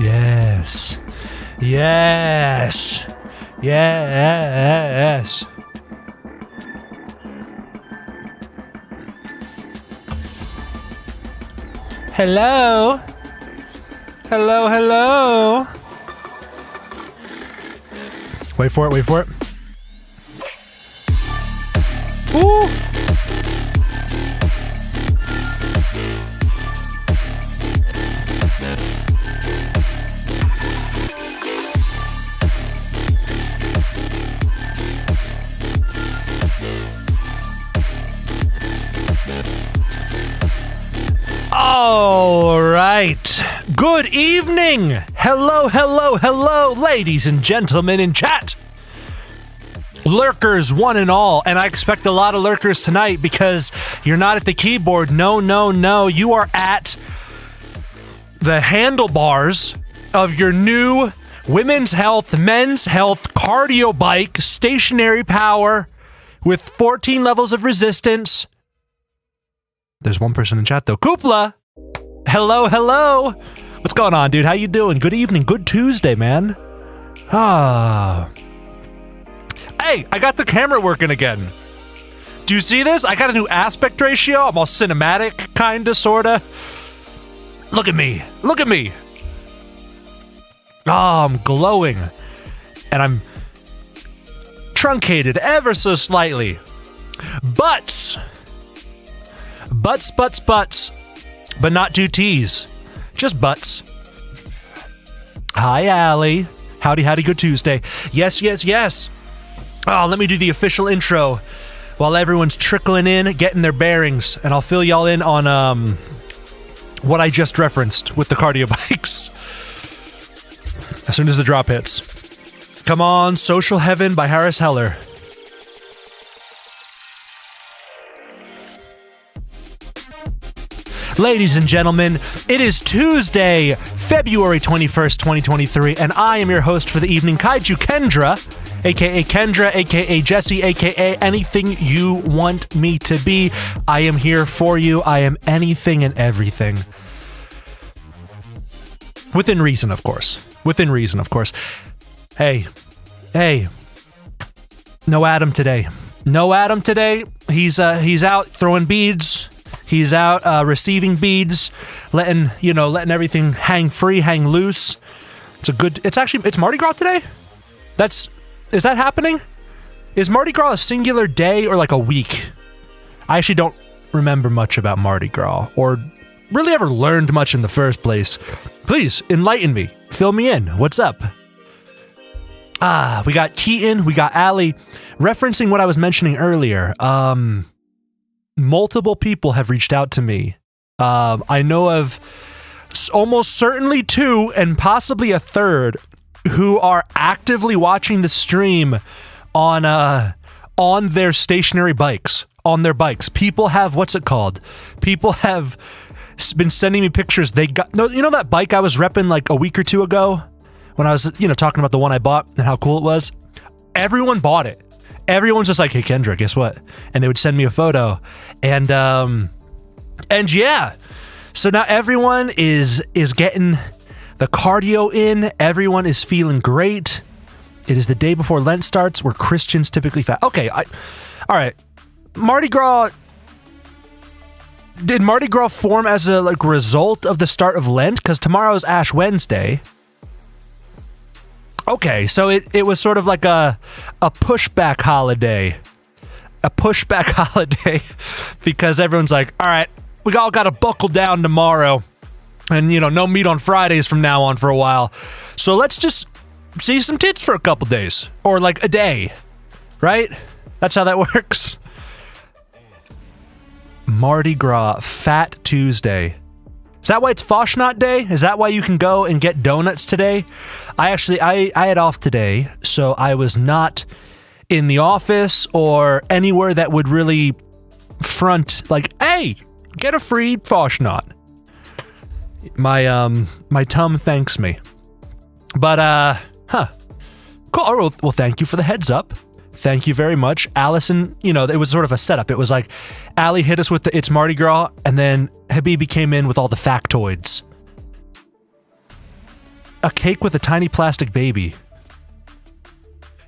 Yes. Yes. Yes. Hello? Hello, hello? Wait for it, wait for it. Ooh! All right. Good evening. Hello, hello, hello, ladies and gentlemen in chat. Lurkers, one and all. And I expect a lot of lurkers tonight because you're not at the keyboard. No, no, no. You are at the handlebars of your new women's health, men's health cardio bike, stationary power with 14 levels of resistance. There's one person in chat though. Koopla! Hello, hello! What's going on, dude? How you doing? Good evening. Good Tuesday, man. Hey, I got the camera working again. Do you see this? I got a new aspect ratio. I'm all cinematic, kinda, sorta. Look at me. Look at me. Oh, I'm glowing. And I'm truncated ever so slightly. Butts, but not two T's. Just butts. Hi, Allie. Howdy, howdy, good Tuesday. Yes, yes, yes. Oh, let me do the official intro while everyone's trickling in, getting their bearings, and I'll fill y'all in on what I just referenced with the cardio bikes. As soon as the drop hits. Come on, Social Heaven by Harris Heller. Ladies and gentlemen, it is Tuesday, February 21st, 2023, and I am your host for the evening, Kaiju Kendra, aka Kendra, aka Jesse, aka anything you want me to be. I am here for you. I am anything and everything. Within reason, of course. Within reason, of course. Hey. No Adam today. No Adam today. He's out throwing beads. He's out receiving beads, letting everything hang free, hang loose. It's Mardi Gras today? Is that happening? Is Mardi Gras a singular day or like a week? I actually don't remember much about Mardi Gras or really ever learned much in the first place. Please enlighten me. Fill me in. What's up? We got Keaton, we got Allie. Referencing what I was mentioning earlier, multiple people have reached out to me. I know of almost certainly two and possibly a third who are actively watching the stream on their stationary bikes, on their bikes. People have, what's it called? People have been sending me pictures. They got, that bike I was repping like a week or two ago when I was, talking about the one I bought and how cool it was? Everyone bought it. Everyone's just like, hey, Kendra, guess what? And they would send me a photo. And yeah. So now everyone is getting the cardio in. Everyone is feeling great. It is the day before Lent starts, where Christians typically fast. Okay, all right. Mardi Gras. Did Mardi Gras form as a result of the start of Lent? Because tomorrow is Ash Wednesday. Okay, so it was sort of like a pushback holiday. A pushback holiday because everyone's like, all right, we all got to buckle down tomorrow. And, no meat on Fridays from now on for a while. So let's just see some tits for a couple days. Or like a day. Right? That's how that works. Mardi Gras, Fat Tuesday. Is that why it's Foshnot Day? Is that why you can go and get donuts today? I had off today, so I was not in the office or anywhere that would really front like, hey, get a free Foshnot. My tum thanks me. But cool. Oh, well, thank you for the heads up. Thank you very much. Allison, it was sort of a setup. It was like Allie hit us with the It's Mardi Gras, and then Habibi came in with all the factoids. a cake with a tiny plastic baby.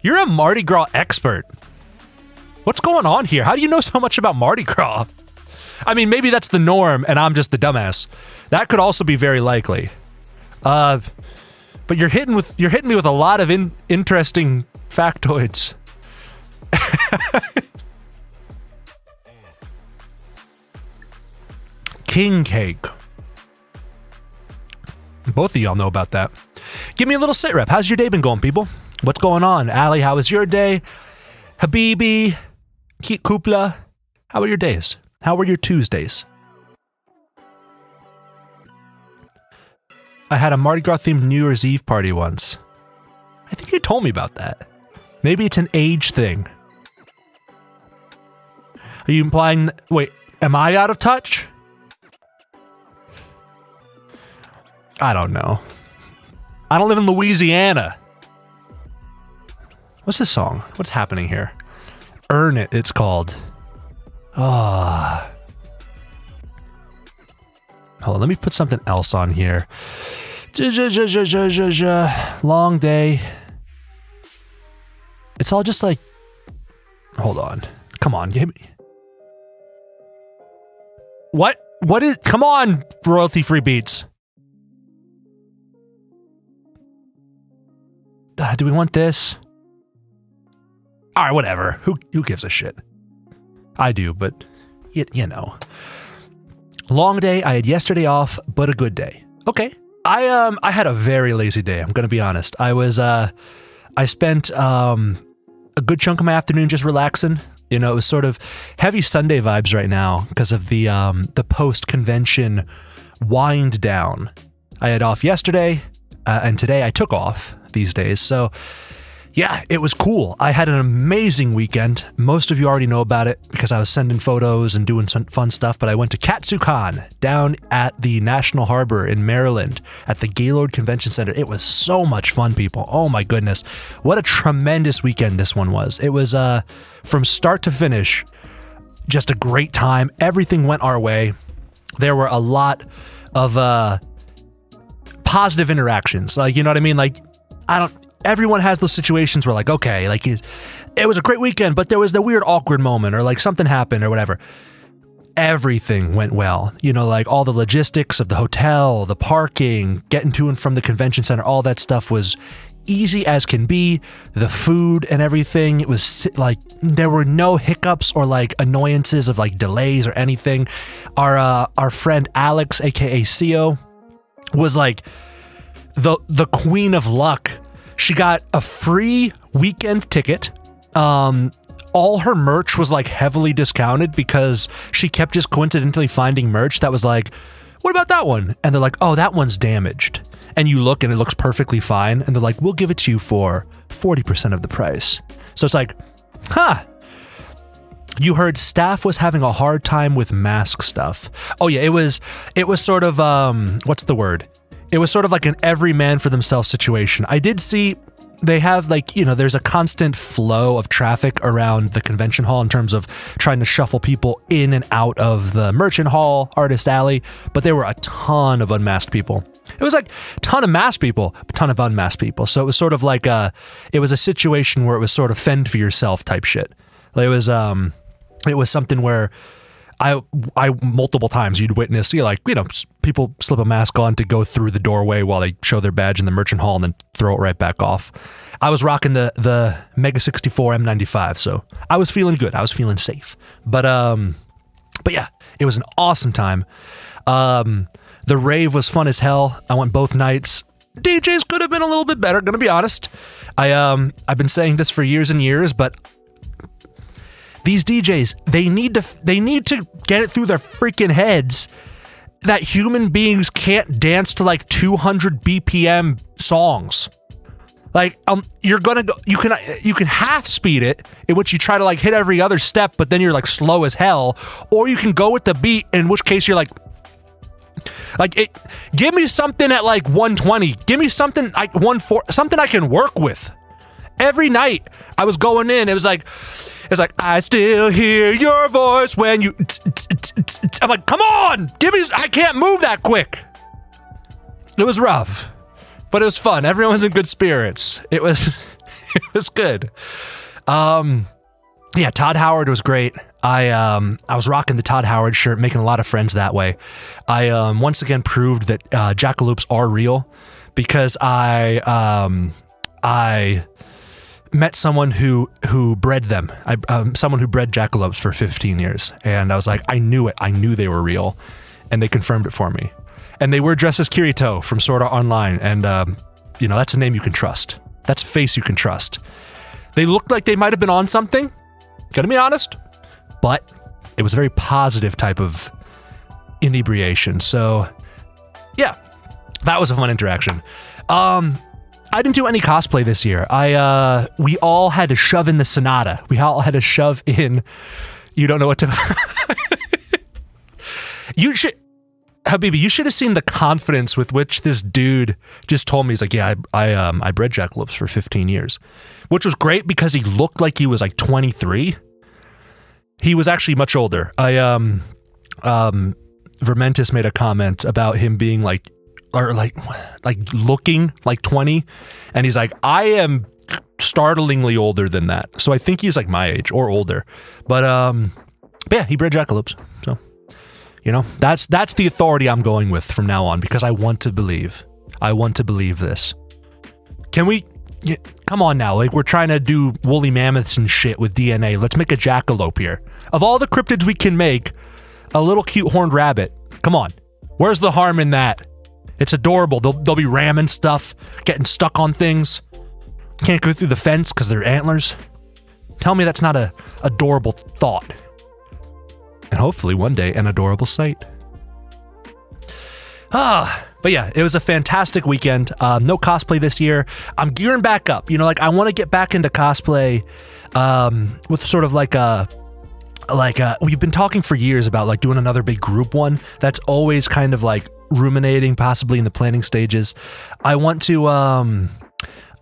You're a Mardi Gras expert. What's going on here? How do you know so much about Mardi Gras? I mean, maybe that's the norm and I'm just the dumbass. That could also be very likely. But you're hitting me with a lot of interesting factoids. King cake. Both of y'all know about that. Give me a little sit rep. How's your day been going, people? What's going on? Ali, how was your day? Habibi, Kupla, how are your days? How were your Tuesdays? I had a Mardi Gras themed New Year's Eve party once. I think you told me about that. Maybe it's an age thing. Are you implying... Wait, am I out of touch? I don't know. I don't live in Louisiana. What's this song? What's happening here? Earn It, it's called. Ah. Hold on, let me put something else on here. Long day. It's all just like... Hold on. Come on, give me... What? What is... Come on, royalty-free beats. Do we want this? All right, whatever. Who gives a shit? I do, but you know. Long day. I had yesterday off, but a good day. Okay. I had a very lazy day. I'm gonna be honest. I spent a good chunk of my afternoon just relaxing. You know, it was sort of heavy Sunday vibes right now because of the post-convention wind down. I had off yesterday, and today I took off these days. So yeah, it was cool. I had an amazing weekend. Most of you already know about it because I was sending photos and doing some fun stuff, but I went to KatsuCon down at the National Harbor in Maryland at the Gaylord Convention Center. It was so much fun, people. Oh my goodness. What a tremendous weekend this one was. It was from start to finish, just a great time. Everything went our way. There were a lot of positive interactions. Like, you know what I mean? Like, everyone has those situations where like, okay, like it was a great weekend, but there was the weird awkward moment or like something happened or whatever. Everything went well. You know, like all the logistics of the hotel, the parking, getting to and from the convention center, all that stuff was easy as can be. The food and everything, it was like there were no hiccups or like annoyances of like delays or anything. Our friend Alex, aka CO, was like the queen of luck. She got a free weekend ticket. All her merch was like heavily discounted because she kept just coincidentally finding merch that was like, what about that one? And they're like, oh, that one's damaged. And you look and it looks perfectly fine. And they're like, we'll give it to you for 40% of the price. So it's like, huh. You heard staff was having a hard time with mask stuff. Oh yeah, it was sort of, what's the word? It was sort of like an every man for themselves situation. I did see they have like, you know, there's a constant flow of traffic around the convention hall in terms of trying to shuffle people in and out of the merchant hall, artist alley, but there were a ton of unmasked people. It was like a ton of masked people, a ton of unmasked people. So it was sort of like it was a situation where it was sort of fend for yourself type shit. Like it was something where I multiple times you'd witness, you know, like, you know, people slip a mask on to go through the doorway while they show their badge in the merchant hall and then throw it right back off. I was rocking the Mega 64 M95, so I was feeling good. I was feeling safe. But yeah, it was an awesome time. The rave was fun as hell. I went both nights. DJs could have been a little bit better, gonna be honest. I've been saying this for years and years, but these DJs, they need to get it through their freaking heads that human beings can't dance to like 200 BPM songs. Like, you can half speed it, in which you try to like hit every other step, but then you're like slow as hell, or you can go with the beat, in which case you're like give me something at like 120, give me something like 140, something I can work with. Every night I was going in, it's like, I still hear your voice when you... I'm like, come on! Give me... I can't move that quick. It was rough. But it was fun. Everyone was in good spirits. It was good. Yeah, Todd Howard was great. I was rocking the Todd Howard shirt, making a lot of friends that way. I once again proved that jackalopes are real because I met someone who bred them. Someone who bred jackalopes for 15 years, and I was like, I knew it. I knew they were real, and they confirmed it for me. And they were dressed as Kirito from Sword Art Online, and that's a name you can trust. That's a face you can trust. They looked like they might have been on something. Gotta be honest, but it was a very positive type of inebriation. So, yeah, that was a fun interaction. I didn't do any cosplay this year. We all had to shove in the Sonata. We all had to shove in. You don't know what to. You should, Habibi. You should have seen the confidence with which this dude just told me. He's like, yeah, I bred jackalopes for 15 years, which was great because he looked like he was like 23. He was actually much older. Vermentis made a comment about him being like looking like 20, and he's like, I am startlingly older than that. So I think he's like my age or older. But yeah, he bred jackalopes. So that's the authority I'm going with from now on because I want to believe. I want to believe this. Can we? Yeah, come on now, like we're trying to do woolly mammoths and shit with DNA. Let's make a jackalope here. Of all the cryptids we can make, a little cute horned rabbit. Come on, where's the harm in that? It's adorable. They'll be ramming stuff, getting stuck on things. Can't go through the fence because they're antlers. Tell me that's not a adorable thought. And hopefully one day an adorable sight. But yeah, it was a fantastic weekend. No cosplay this year. I'm gearing back up. I want to get back into cosplay with sort of we've been talking for years about like doing another big group one. That's always kind of like ruminating, possibly in the planning stages. I want to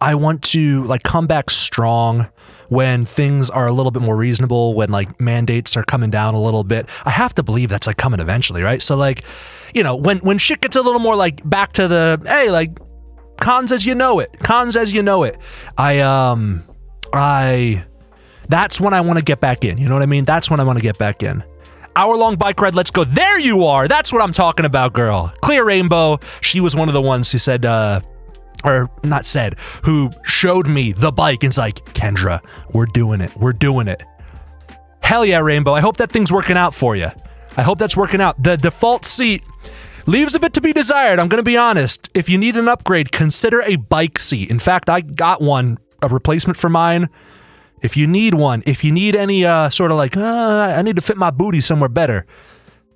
like come back strong when things are a little bit more reasonable, when like mandates are coming down a little bit. I have to believe that's like coming eventually, right? So like, when shit gets a little more like back to the, hey, like cons as you know it, that's when I want to get back in. You know what I mean? That's when I want to get back in. Hour-long bike ride, let's go. There you are. That's what I'm talking about, girl. Clear Rainbow. She was one of the ones who said, who showed me the bike and it's like, Kendra, we're doing it. We're doing it. Hell yeah, Rainbow. I hope that thing's working out for you. I hope that's working out. The default seat leaves a bit to be desired. I'm going to be honest. If you need an upgrade, consider a bike seat. In fact, I got one, a replacement for mine. If you need one, if you need any sort of like, I need to fit my booty somewhere better,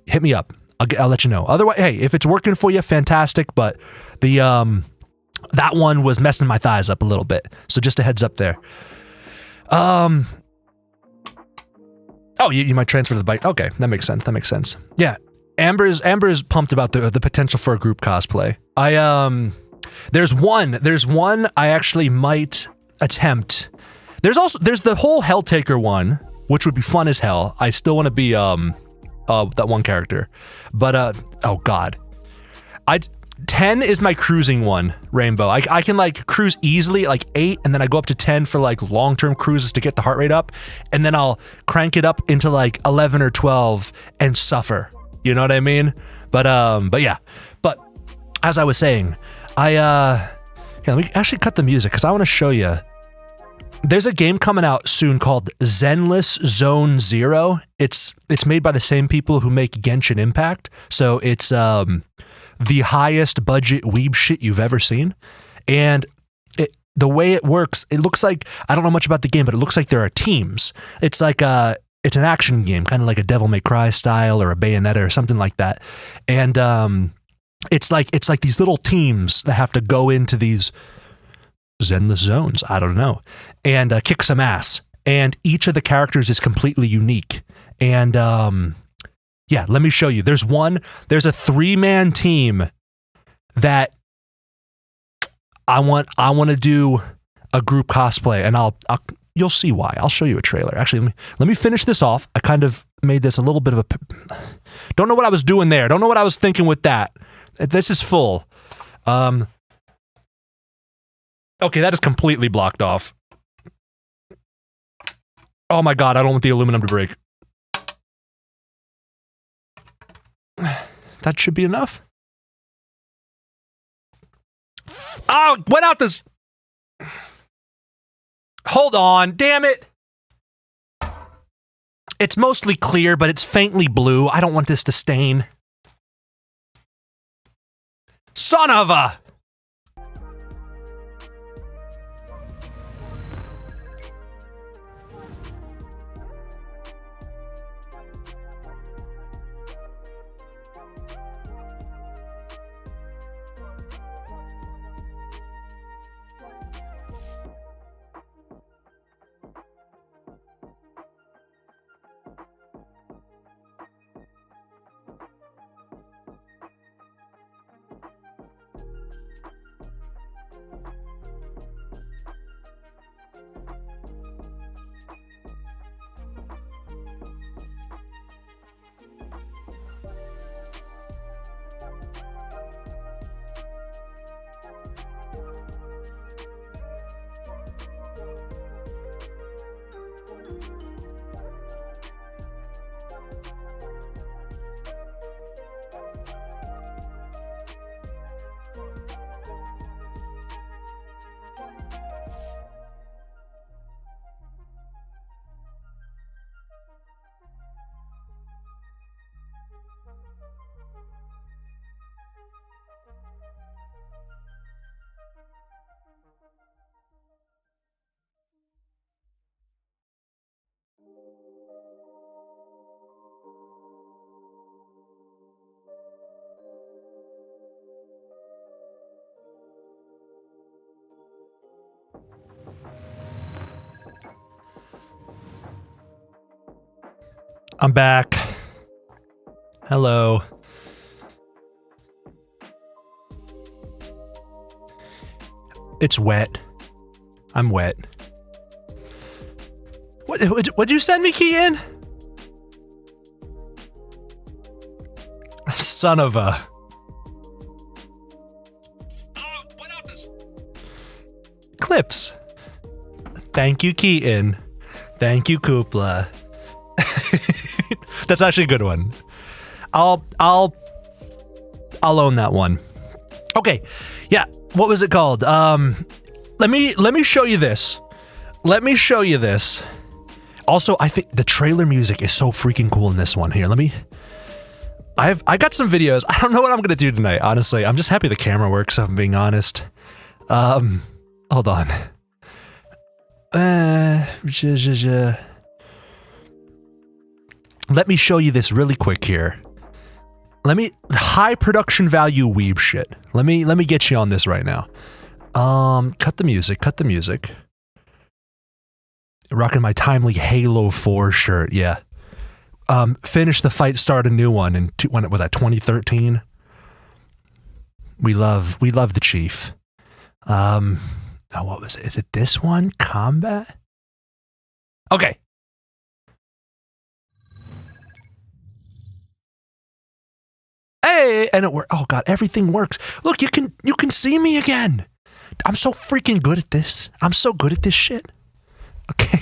hit me up. I'll let you know. Otherwise, hey, if it's working for you, fantastic. But the that one was messing my thighs up a little bit. So just a heads up there. Oh, you might transfer the bike. Okay, that makes sense. Yeah, Amber's pumped about the potential for a group cosplay. There's one I actually might attempt. There's the whole Helltaker one, which would be fun as hell. I still want to be that one character, but oh god, 10 is my cruising one, Rainbow. I can like cruise easily at like 8, and then I go up to 10 for like long-term cruises to get the heart rate up, and then I'll crank it up into like 11 or 12 and suffer. You know what I mean? But yeah. But as I was saying, let me actually cut the music because I want to show you. There's a game coming out soon called Zenless Zone Zero. It's made by the same people who make Genshin Impact, so it's the highest budget weeb shit you've ever seen. And the way it works, it looks like, I don't know much about the game, but it looks like there are teams. It's like it's an action game, kind of like a Devil May Cry style or a Bayonetta or something like that. And it's like these little teams that have to go into these Zenless zones, I don't know, and kick some ass. And each of the characters is completely unique. And yeah, let me show you. There's a 3-man team that I want to do a group cosplay, and you'll see why. I'll show you a trailer. Actually, let me finish this off. I kind of made this a little bit of don't know what I was doing there. Don't know what I was thinking with that. This is full. Okay, that is completely blocked off. Oh my god, I don't want the aluminum to break. That should be enough. Oh, went out this... Hold on, damn it. It's mostly clear, but it's faintly blue. I don't want this to stain. Son of a... I'm back. Hello. It's wet. I'm wet. What'd you send me, Keaton? Son of a... Oh, what out this... Clips. Thank you, Keaton. Thank you, Koopla. That's actually a good one. I'll own that one. Okay. Yeah. What was it called? Let me show you this. Let me show you this. Also, I think the trailer music is so freaking cool in this one. Here, I got some videos. I don't know what I'm gonna do tonight, honestly. I'm just happy the camera works, if I'm being honest. Hold on. Let me show you this really quick here. High production value weeb shit. Let me get you on this right now. Cut the music. Rocking my timely Halo 4 shirt, yeah. Finish the fight, start a new one in when it was that 2013. We love the Chief. Oh, what was it? Is it this one? Combat? Okay. Hey, and it worked. Oh god, everything works. Look, you can see me again. I'm so freaking good at this. I'm so good at this shit. Okay.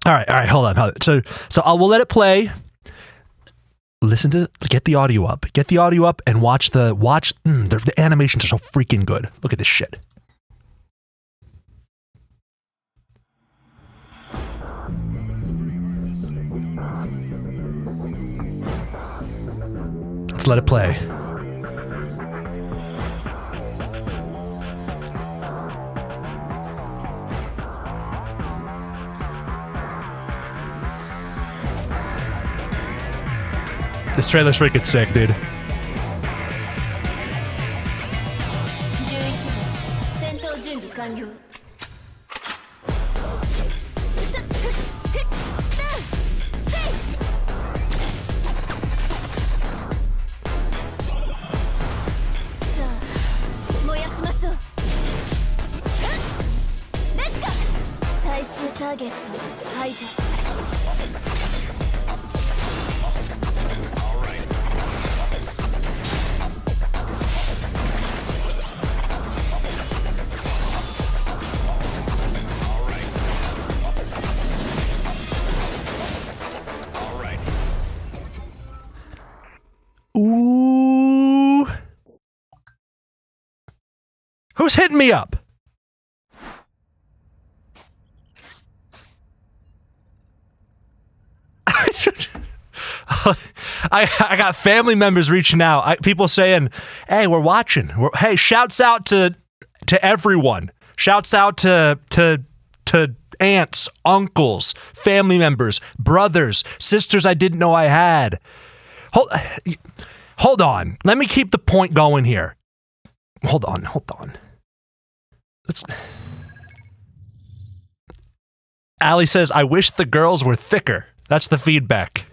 All right, hold on. So we'll let it play. Get the audio up, and watch the animations are so freaking good. Look at this shit. Let's let it play. This trailer's freaking sick, dude. hit me up. I got family members reaching out. People saying, "Hey, we're watching." Hey, shouts out to everyone. Shouts out to aunts, uncles, family members, brothers, sisters I didn't know I had. Hold on. Let me keep the point going here. Hold on. Allie says, "I wish the girls were thicker." That's the feedback.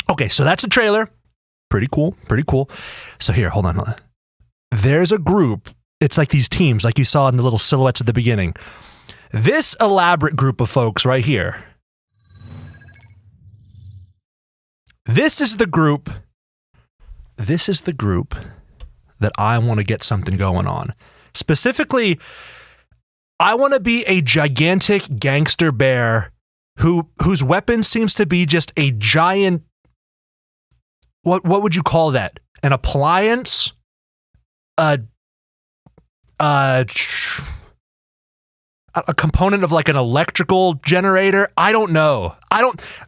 Okay, so that's a trailer. Pretty cool. So here, hold on. There's a group. It's like these teams, like you saw in the little silhouettes at the beginning. This elaborate group of folks right here. This is the group that I want to get something going on. Specifically, I want to be a gigantic gangster bear whose weapon seems to be just a giant, what would you call that? An appliance? A component of like an electrical generator? I don't know.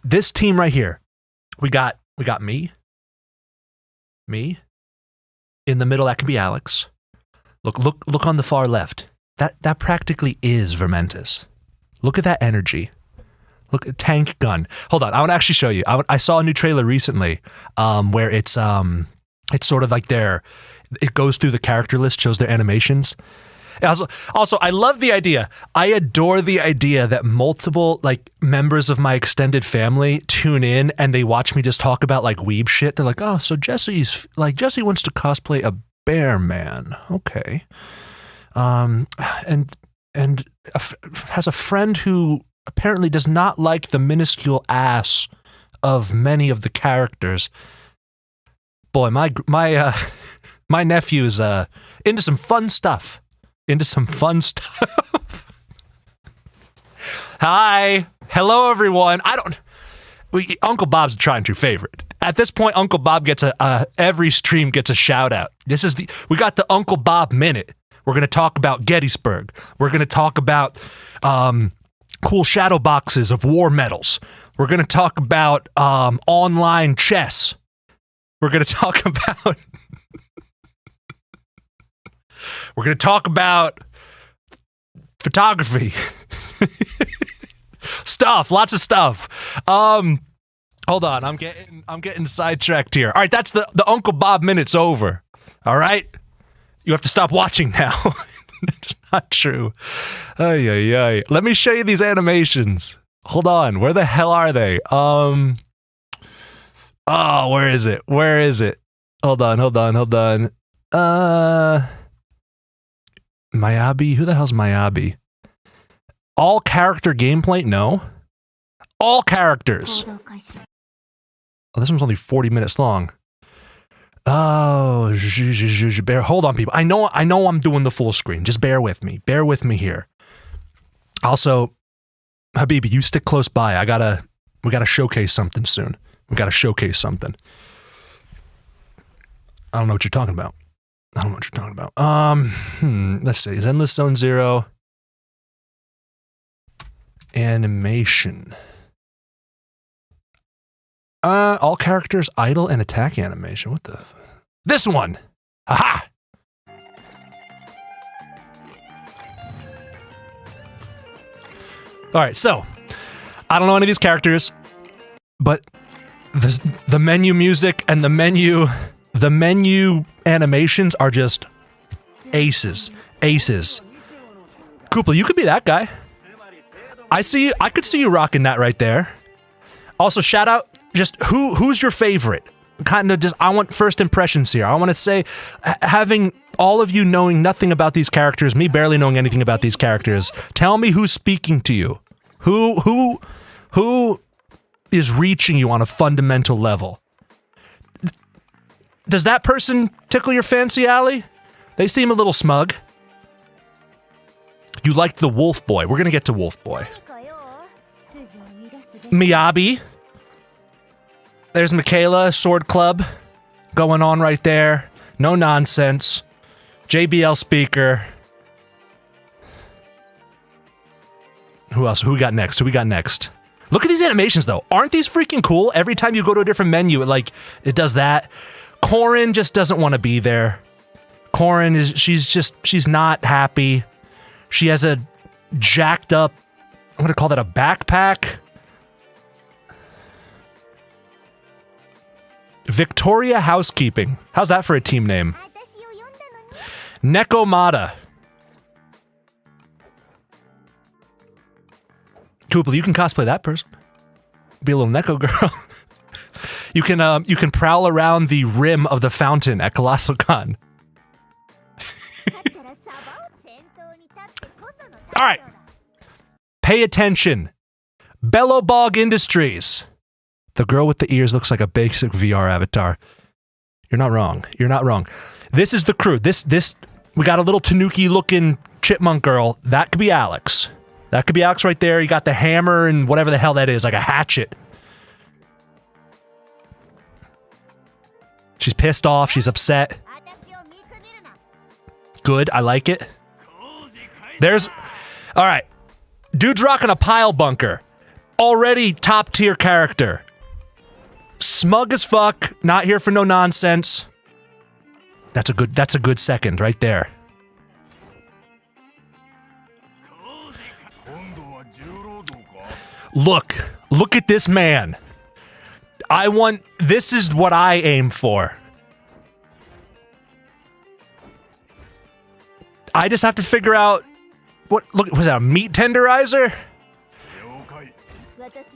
This team right here. We got me. In the middle, that can be Alex. Look on the far left. That practically is Vermentis. Look at that energy. Look at tank gun. Hold on, I want to actually show you. I saw a new trailer recently where it's sort of like it goes through the character list, shows their animations. Also, I love the idea. I adore the idea that multiple like members of my extended family tune in and they watch me just talk about like weeb shit. They're like, "Oh, so Jesse wants to cosplay a bear man." Okay. And has a friend who apparently does not like the minuscule ass of many of the characters. Boy, my nephew is into some fun stuff. Hi. Hello, everyone. Uncle Bob's a tried and true favorite. At this point, Uncle Bob gets every stream gets a shout out. We got the Uncle Bob Minute. We're going to talk about Gettysburg. We're going to talk about cool shadow boxes of war medals. We're going to talk about online chess. We're going to talk about photography. Lots of stuff. Hold on, I'm getting sidetracked here. All right, that's the Uncle Bob Minute's over. All right? You have to stop watching now. It's not true. Ay. Let me show you these animations. Hold on. Where the hell are they? Oh, where is it? Hold on. Mayabi? Who the hell's Mayabi? All character gameplay? No. All characters. Oh, this one's only 40 minutes long. Oh, hold on, people. I know I'm doing the full screen. Just bear with me. Bear with me here. Also, Habibi, you stick close by. We gotta showcase something soon. I don't know what you're talking about. Let's see. Endless Zone Zero. Animation. All characters idle and attack animation. What the? This one. Haha. All right, so I don't know any of these characters, but the menu music and the menu animations are just aces. Koopa, you could be that guy. I could see you rocking that right there. Also, shout out. Just who's your favorite? Kind of just, I want first impressions here. I want to say, having all of you knowing nothing about these characters, me barely knowing anything about these characters, tell me who's speaking to you. Who is reaching you on a fundamental level? Does that person tickle your fancy, Allie? They seem a little smug. You liked the Wolf Boy. We're gonna get to Wolf Boy. Miyabi. There's Michaela, Sword Club, going on right there. No nonsense. JBL speaker. Who else? Who we got next? Who we got next? Look at these animations, though. Aren't these freaking cool? Every time you go to a different menu, it does that. Corin just doesn't want to be there. Corin she's not happy. She has a jacked up, I'm going to call that a backpack. Victoria Housekeeping. How's that for a team name? Nekomata. Koopa, you can cosplay that person. Be a little Neko girl. You can prowl around the rim of the fountain at Colossal Con. All right. Pay attention. Bellowbog Industries. The girl with the ears looks like a basic VR avatar. You're not wrong. You're not wrong. This is the crew. We got a little Tanuki looking chipmunk girl. That could be Alex. That could be Alex right there. You got the hammer and whatever the hell that is, like a hatchet. She's pissed off. She's upset. Good. I like it. All right. Dude's rocking a pile bunker. Already top tier character. Smug as fuck. Not here for no nonsense. That's a good second right there. Look at this man. This is what I aim for. I just have to figure out was that a meat tenderizer?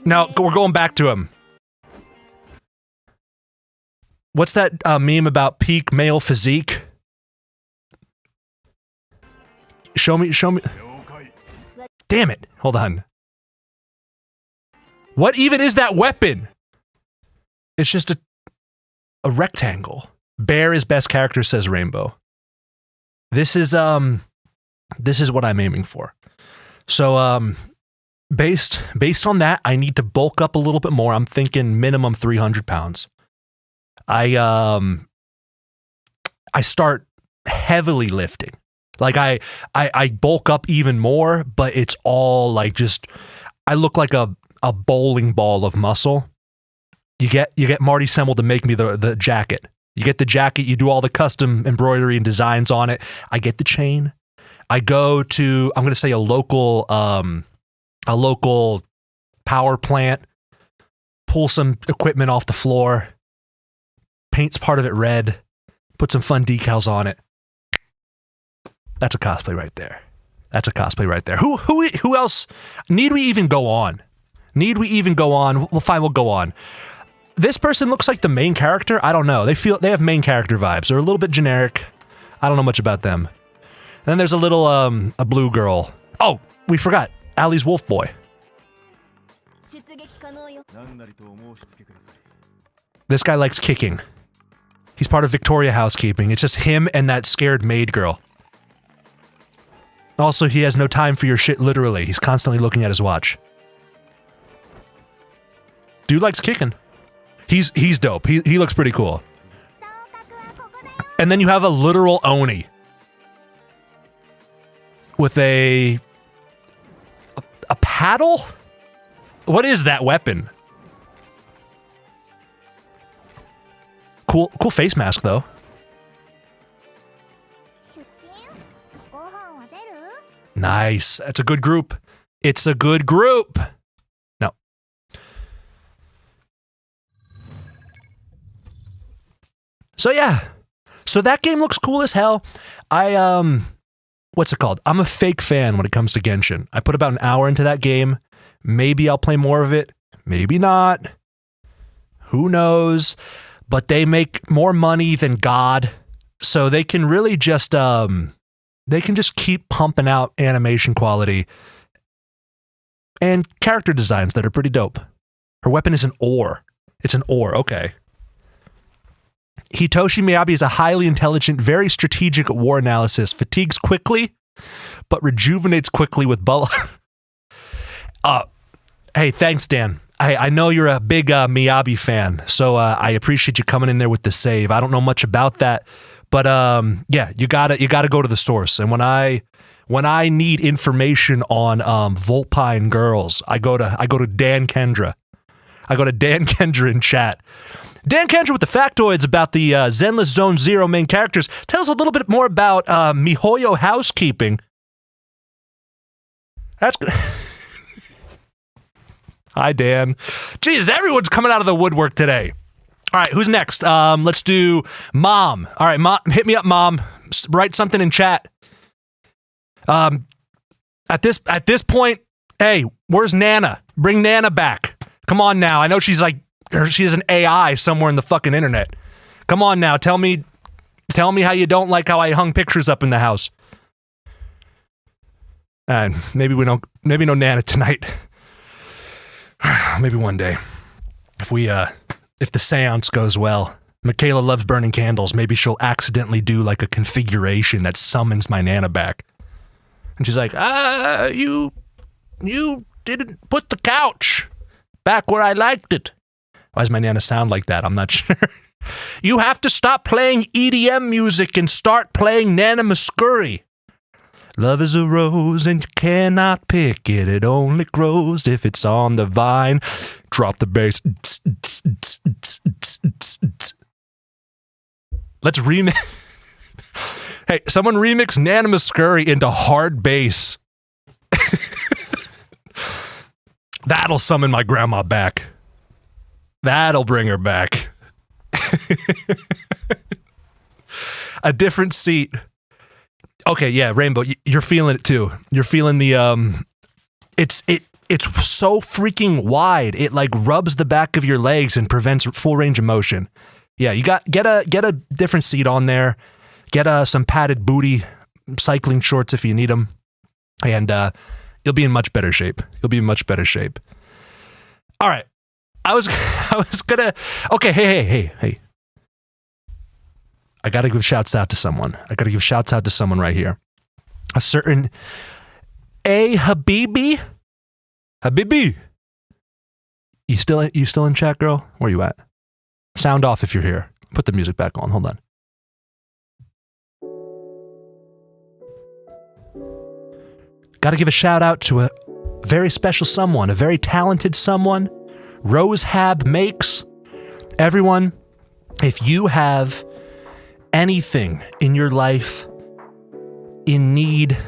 No, we're going back to him. What's that meme about peak male physique? Show me. Damn it. Hold on. What even is that weapon? It's just a rectangle. Bear is best character, says Rainbow. This is what I'm aiming for. So based on that, I need to bulk up a little bit more. I'm thinking minimum 300 pounds. I start heavily lifting. Like I bulk up even more, but it's all like just I look like a bowling ball of muscle. You get Marty Semmel to make me the jacket. You get the jacket, you do all the custom embroidery and designs on it. I get the chain. I go to, I'm going to say a local power plant, pull some equipment off the floor, paints part of it red, put some fun decals on it. That's a cosplay right there. That's a cosplay right there. Who else? Need we even go on? Well, fine, we'll go on. This person looks like the main character. I don't know. They have main character vibes. They're a little bit generic. I don't know much about them. And then there's a little a blue girl. Oh, we forgot. Ali's wolf boy. This guy likes kicking. He's part of Victoria Housekeeping. It's just him and that scared maid girl. Also, he has no time for your shit, literally. He's constantly looking at his watch. Dude likes kicking. He's dope. He looks pretty cool. And then you have a literal Oni. With a paddle? What is that weapon? Cool face mask, though. Nice. That's a good group. It's a good group. No. So yeah. So that game looks cool as hell. What's it called? I'm a fake fan when it comes to Genshin. I put about an hour into that game. Maybe I'll play more of it. Maybe not. Who knows? But they make more money than God. So they can really just keep pumping out animation quality and character designs that are pretty dope. Her weapon is an ore. It's an ore, okay. Hitoshi Miyabi is a highly intelligent, very strategic at war analysis, fatigues quickly, but rejuvenates quickly with Bala. Hey, thanks, Dan. I know you're a big Miyabi fan, so I appreciate you coming in there with the save. I don't know much about that, But yeah, you gotta go to the source. And when I need information on Volpine girls, I go to Dan Kendra. I go to Dan Kendra in chat. Dan Kendra with the factoids about the Zenless Zone Zero main characters. Tell us a little bit more about MiHoYo housekeeping. That's good. Hi, Dan. Jeez, everyone's coming out of the woodwork today. All right, who's next? Let's do Mom. All right, Mom, hit me up, Mom. Write something in chat. At this point, hey, where's Nana? Bring Nana back. Come on now. I know she's an AI somewhere in the fucking internet. Come on now. Tell me how you don't like how I hung pictures up in the house. And maybe no Nana tonight. Maybe one day. If the seance goes well. Michaela loves burning candles. Maybe she'll accidentally do like a configuration that summons my Nana back. And she's like, you didn't put the couch back where I liked it. Why does my Nana sound like that? I'm not sure. You have to stop playing EDM music and start playing Nana Muscuri. Love is a rose and you cannot pick it. It only grows if it's on the vine. Drop the bass. Let's remix. Hey, someone remix Nana Muscuri into hard bass. That'll summon my grandma back. That'll bring her back. A different seat. Okay, yeah, Rainbow, you're feeling it too. You're feeling the it's so freaking wide. It like rubs the back of your legs and prevents full range of motion. Yeah, you get a different seat on there. Get some padded booty cycling shorts if you need them, and you'll be in much better shape. You'll be in much better shape. All right, I was gonna. Okay, hey. I gotta give shouts out to someone. Right here. A certain Habibi. You still in chat, girl? Where you at? Sound off if you're here. Put the music back on. Hold on. Gotta give a shout out to a very special someone, a very talented someone. Rosehab Makes. Everyone, if you have anything in your life in need,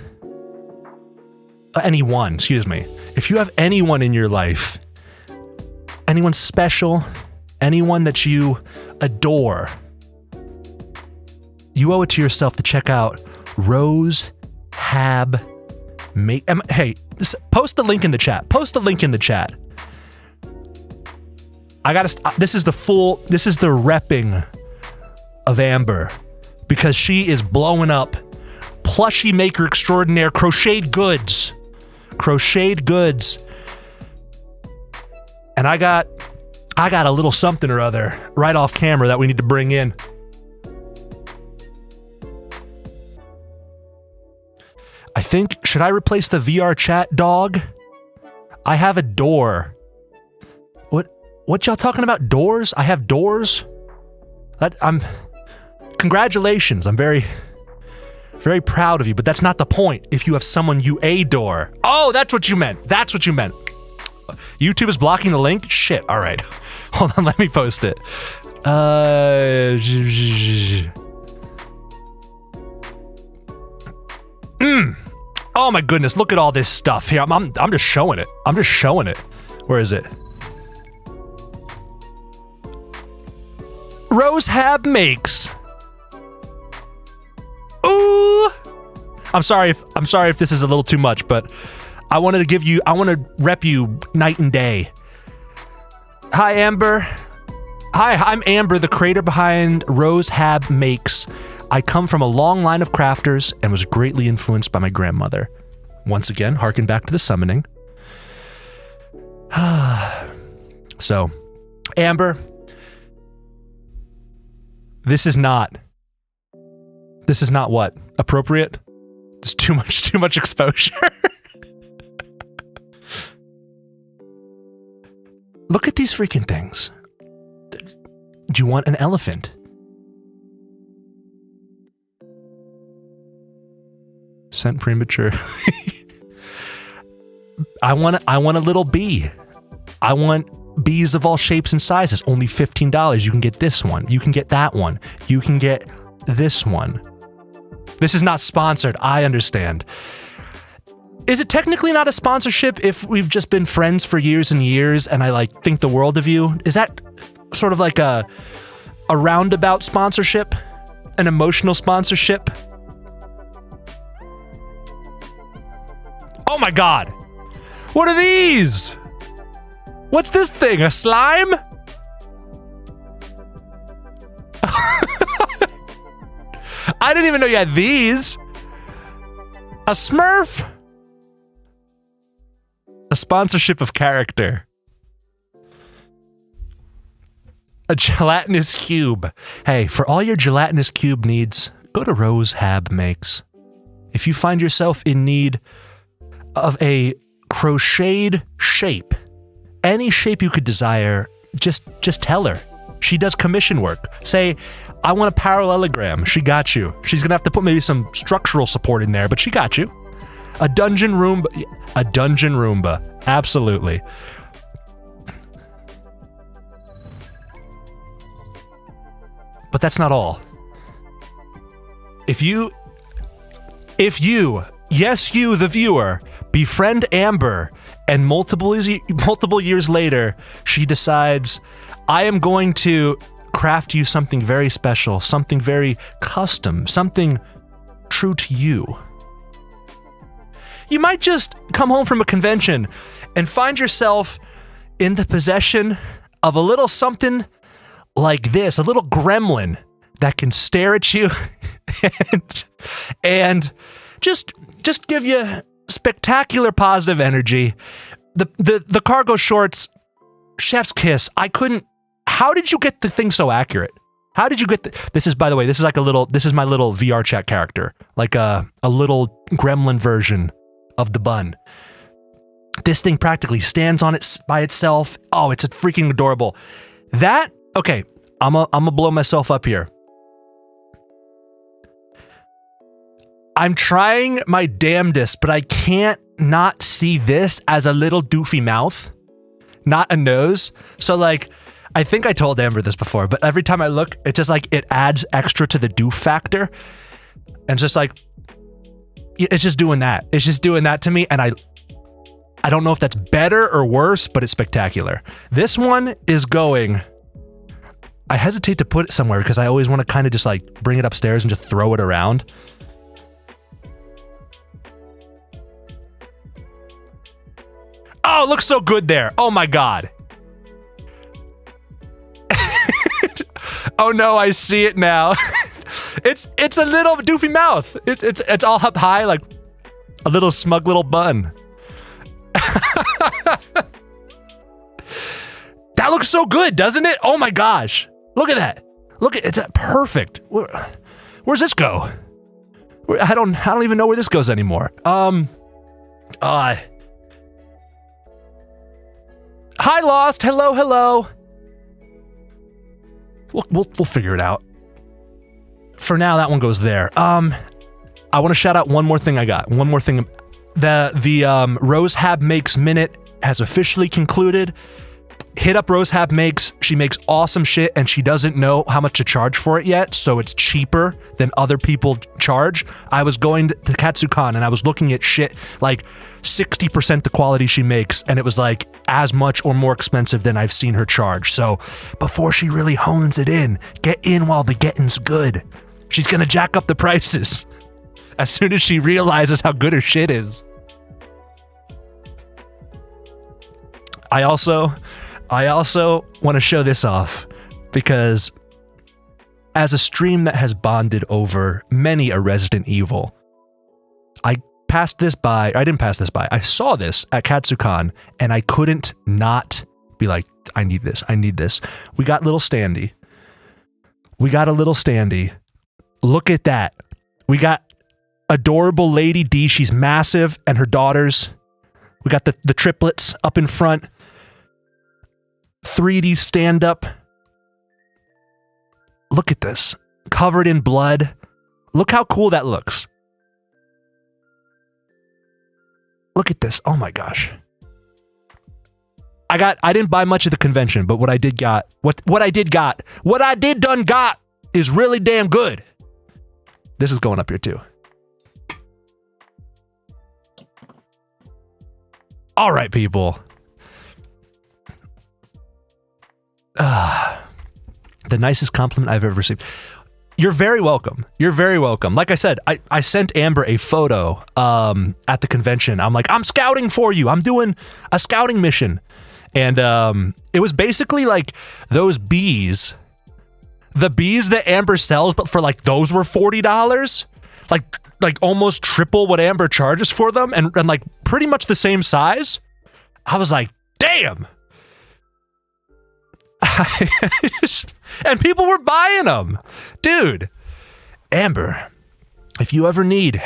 if you have anyone in your life, anyone special, anyone that you adore, you owe it to yourself to check out Rosehab Make. Hey, post the link in the chat. This is the repping of Amber, because she is blowing up plushie maker extraordinaire crocheted goods. And I got a little something or other right off camera that we need to bring in. I think, should I replace the VR chat dog? I have a door. What y'all talking about? Doors? I have doors? Congratulations. I'm very, very proud of you, but that's not the point. If you have someone you adore. Oh, that's what you meant. YouTube is blocking the link? Shit. All right. Hold on. Let me post it. Oh my goodness. Look at all this stuff here. I'm just showing it. Where is it? Rosehab Makes. Ooh. I'm sorry if this is a little too much, but I want to rep you night and day. Hi, Amber. Hi, I'm Amber, the creator behind Rosehab Makes. I come from a long line of crafters and was greatly influenced by my grandmother. Once again, harken back to the summoning. So, Amber, this is not what? Appropriate? There's too much exposure. Look at these freaking things. Do you want an elephant? 1% premature. I want a little bee. I want bees of all shapes and sizes. Only $15. You can get this one. You can get that one. You can get this one. This is not sponsored. I understand. Is it technically not a sponsorship if we've just been friends for years and years and I like think the world of you? Is that sort of like a roundabout sponsorship? An emotional sponsorship? Oh my God. What are these? What's this thing? A slime? I didn't even know you had these. A Smurf? A sponsorship of character. A gelatinous cube. Hey, for all your gelatinous cube needs, go to Rose Hab Makes. If you find yourself in need of a crocheted shape, any shape you could desire, just tell her. She does commission work. Say, I want a parallelogram. She got you. She's gonna have to put maybe some structural support in there, but she got you. A dungeon Roomba. A dungeon Roomba. Absolutely. But that's not all. If you, yes, you, the viewer, befriend Amber, and multiple years later, she decides, I am going to craft you something very special, something very custom, something true to you. You might just come home from a convention and find yourself in the possession of a little something like this, a little gremlin that can stare at you and just give you spectacular positive energy. The cargo shorts, chef's kiss. How did you get the thing so accurate? How did you get this is, by the way, this is my little VR chat character, like a little gremlin version of the bun. This thing practically stands on it by itself. Oh, it's freaking adorable. Okay, I'm gonna blow myself up here. I'm trying my damnedest, but I can't not see this as a little doofy mouth, not a nose. So like, I think I told Amber this before, but every time I look, it just like, it adds extra to the doof factor. And just like, it's just doing that. It's just doing that to me. And I don't know if that's better or worse, but it's spectacular. This one is going, I hesitate to put it somewhere because I always want to kind of just like bring it upstairs and just throw it around. Oh, it looks so good there. Oh my God. Oh no, I see it now. It's a little doofy mouth. It's all up high like a little smug little bun. That looks so good, doesn't it? Oh my gosh. Look at that. Look at it's perfect. Where's this go? I don't even know where this goes anymore. Hi Lost. Hello. We'll figure it out. For now, that one goes there. I want to shout out one more thing I got. One more thing. The Rose Hab Makes Minute has officially concluded. Hit up Rose Hab Makes. She makes awesome shit and she doesn't know how much to charge for it yet, so it's cheaper than other people charge. I was going to Katsucon and I was looking at shit like 60% the quality she makes, and it was like as much or more expensive than I've seen her charge. So before she really hones it in, get in while the getting's good. She's gonna jack up the prices as soon as she realizes how good her shit is. I also want to show this off because as a stream that has bonded over many a Resident Evil, I didn't pass this by. I saw this at Katsucon and I couldn't not be like, I need this. We got little Standy. Look at that. We got adorable Lady D. She's massive, and her daughters. We got the triplets up in front. 3D stand-up. Look at this. Covered in blood. Look how cool that looks. Look at this. Oh my gosh. I didn't buy much at the convention, but what I did done got is really damn good. This is going up here too. All right, people. The nicest compliment I've ever received. You're very welcome. You're very welcome. Like I said, I sent Amber a photo at the convention. I'm like, I'm scouting for you. I'm doing a scouting mission. And it was basically like those bees. The bees that Amber sells, but for like those were $40. Like almost triple what Amber charges for them, and like pretty much the same size. I was like, damn. And people were buying them. Dude, Amber, if you ever need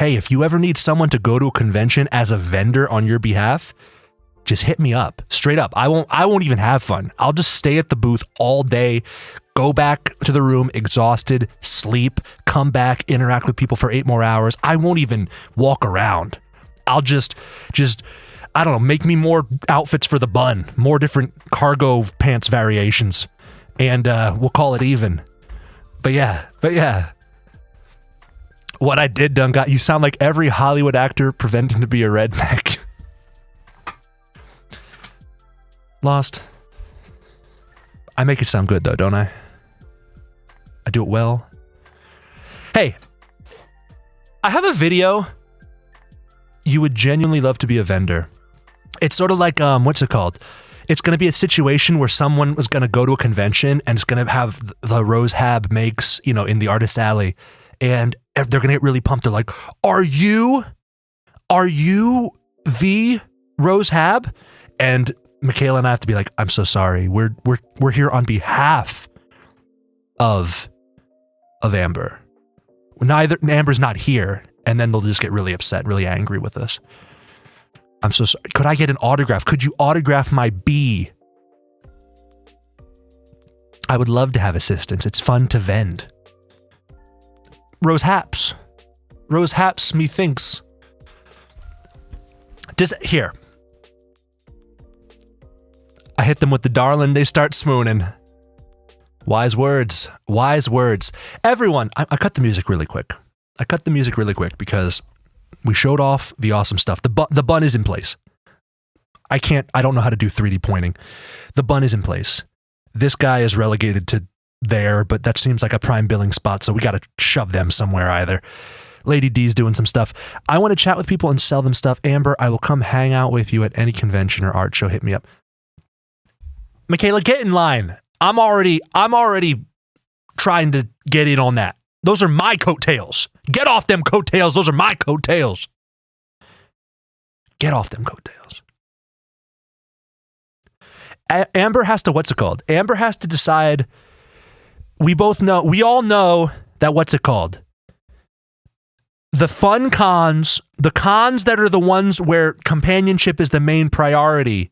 someone to go to a convention as a vendor on your behalf, just hit me up. Straight up. I won't even have fun. I'll just stay at the booth all day, go back to the room exhausted, sleep, come back, interact with people for 8 more hours. I won't even walk around. I'll just I don't know, make me more outfits for the bun, more different cargo pants variations, and we'll call it even. But yeah. What I did done got, you sound like every Hollywood actor pretending to be a redneck. Lost. I make it sound good though, don't I? I do it well. Hey, I have a video. You would genuinely love to be a vendor. It's sort of like, what's it called? It's going to be a situation where someone was going to go to a convention and it's going to have the Rose Hab makes, in the artist alley. And they're going to get really pumped. They're like, are you the Rose Hab? And Michaela and I have to be like, I'm so sorry. We're here on behalf of Amber. Amber's not here. And then they'll just get really upset, really angry with us. I'm so sorry. Could I get an autograph? Could you autograph my bee? I would love to have assistance. It's fun to vend. Rose Haps, methinks. Here. I hit them with the darling, they start swooning. Wise words. Everyone, I cut the music really quick. Because we showed off the awesome stuff. The bun is in place. I don't know how to do 3D pointing. The bun is in place. This guy is relegated to there, but that seems like a prime billing spot, so we got to shove them somewhere either. Lady D's doing some stuff. I want to chat with people and sell them stuff. Amber, I will come hang out with you at any convention or art show. Hit me up. Michaela, get in line. I'm already trying to get in on that. Those are my coattails. Get off them coattails. Those are my coattails. Get off them coattails. Amber has to, Amber has to decide. We all know that the fun cons, the cons that are the ones where companionship is the main priority,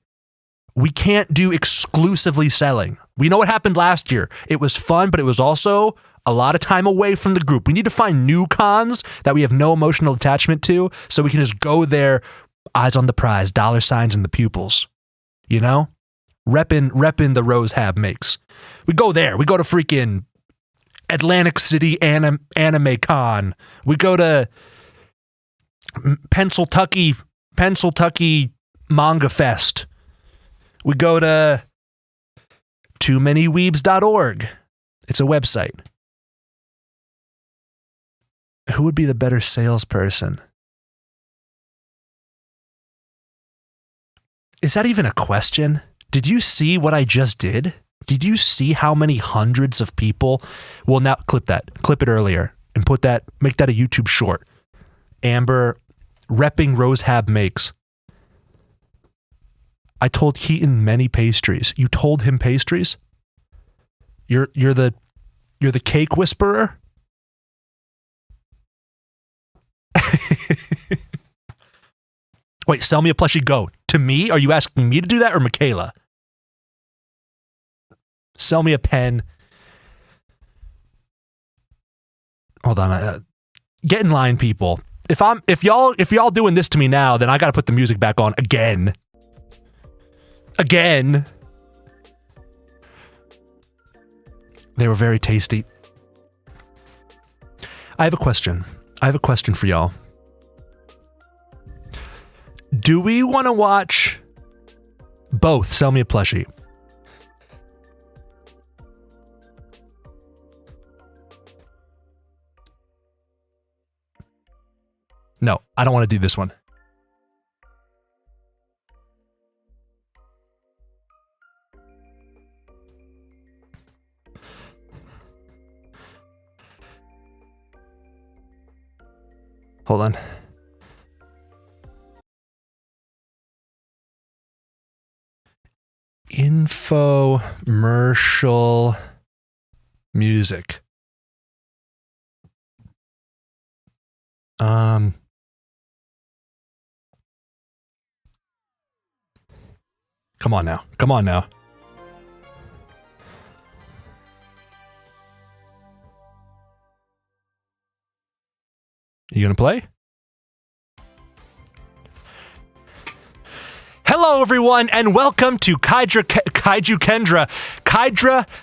we can't do exclusively selling. We know what happened last year. It was fun, but it was also a lot of time away from the group. We need to find new cons that we have no emotional attachment to, so we can just go there, eyes on the prize, dollar signs in the pupils. Reppin' the Rose Hab makes. We go there. We go to freaking Atlantic City Anime Con. We go to Pennsyltucky Manga Fest. We go to toomanyweebs.org. It's a website. Who would be the better salesperson? Is that even a question? Did you see what I just did? Did you see how many hundreds of people? Well, now clip it earlier and make that a YouTube short. Amber repping Rose Hab makes. I told Keaton many pastries. You told him pastries? You're the cake whisperer? Wait, sell me a plushie, go. To me? Are you asking me to do that or Michaela? Sell me a pen. Hold on. Get in line, people. If y'all doing this to me now, then I got to put the music back on again. Again. They were very tasty. I have a question. I have a question for y'all. Do we want to watch both Sell Me a Plushie? No, I don't want to do this one. Hold on. Infomercial music. Come on now. Come on now. You gonna play? Hello, everyone, and welcome to Kaiju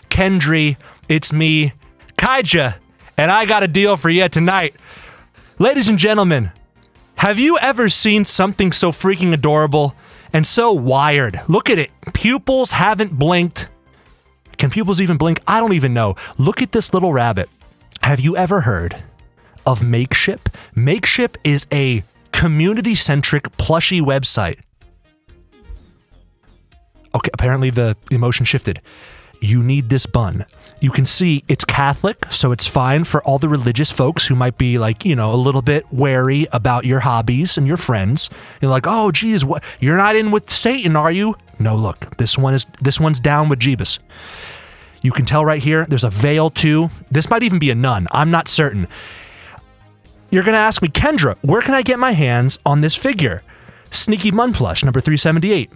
Kendry. It's me, Kaija, and I got a deal for you tonight. Ladies and gentlemen, have you ever seen something so freaking adorable and so wired? Look at it. Pupils haven't blinked. Can pupils even blink? I don't even know. Look at this little rabbit. Have you ever heard of Makeship? Makeship is a community-centric plushie website. Okay, apparently the emotion shifted. You need this bun. You can see it's Catholic, so it's fine for all the religious folks who might be like, you know, a little bit wary about your hobbies and your friends. You're like, oh, geez, what? You're not in with Satan, are you? No, look, this one's down with Jeebus. You can tell right here, there's a veil too. This might even be a nun. I'm not certain. You're going to ask me, Kendra, where can I get my hands on this figure? Sneaky Mun Plush, number 378.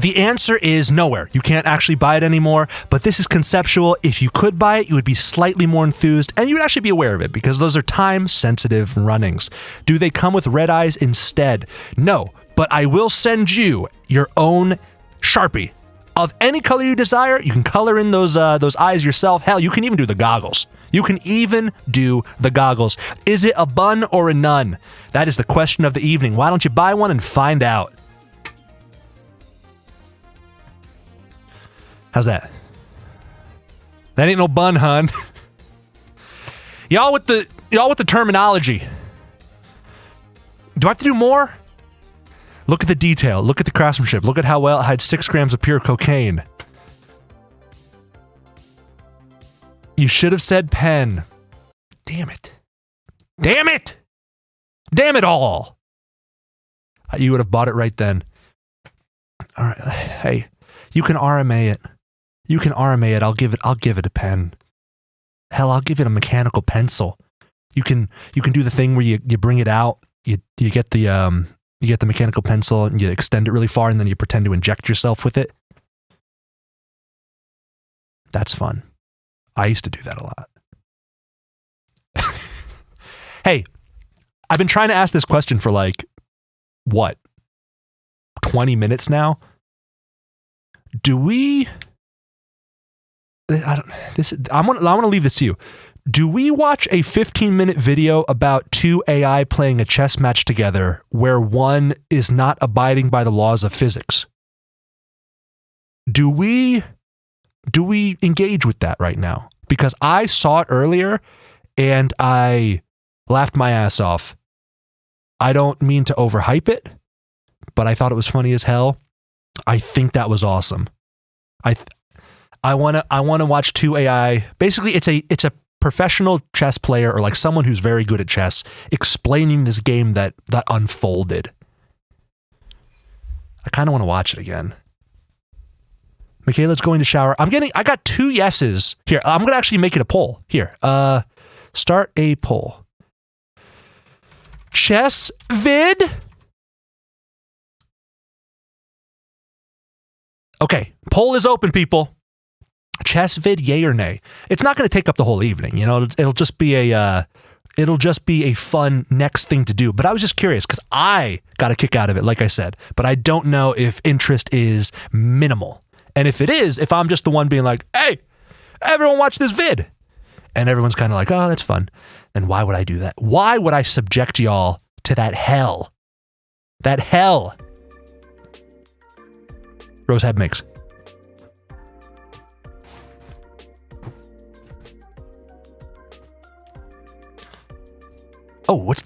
The answer is nowhere. You can't actually buy it anymore, but this is conceptual. If you could buy it, you would be slightly more enthused, and you would actually be aware of it, because those are time-sensitive runnings. Do they come with red eyes instead? No, but I will send you your own Sharpie. Of any color you desire, you can color in those eyes yourself. Hell, you can even do the goggles. You can even do the goggles. Is it a bun or a nun? That is the question of the evening. Why don't you buy one and find out? How's that? That ain't no bun, hun. Y'all with the terminology. Do I have to do more? Look at the detail. Look at the craftsmanship. Look at how well it hides 6 grams of pure cocaine. You should have said pen. Damn it. Damn it! Damn it all! You would have bought it right then. All right. Hey, you can RMA it. You can RMA it. I'll give it a pen. Hell, I'll give it a mechanical pencil. You can do the thing where you bring it out. You get the mechanical pencil and you extend it really far, and then you pretend to inject yourself with it. That's fun. I used to do that a lot. Hey, I've been trying to ask this question for like, what, 20 minutes now? I want to leave this to you. Do we watch a 15-minute video about 2 AI playing a chess match together where one is not abiding by the laws of physics? Do we engage with that right now? Because I saw it earlier and I laughed my ass off. I don't mean to overhype it, but I thought it was funny as hell. I think that was awesome. I want to watch 2 AI. Basically, it's a professional chess player, or like someone who's very good at chess, explaining this game that unfolded. I kind of want to watch it again. Michaela's going to shower. I got 2 yeses. Here, I'm going to actually make it a poll. Here, start a poll. Chess vid. Okay, poll is open, people. Chess vid, yay or nay? It's not going to take up the whole evening. You know, it'll just be a It'll just be a fun next thing to do. But I was just curious because I got a kick out of it, like I said. But I don't know if interest is minimal. And if it is, if I'm just the one being like, hey, everyone watch this vid. And everyone's kind of like, oh, that's fun. Then why would I do that? Why would I subject y'all to that hell? That hell. Rosehead makes. Oh, what's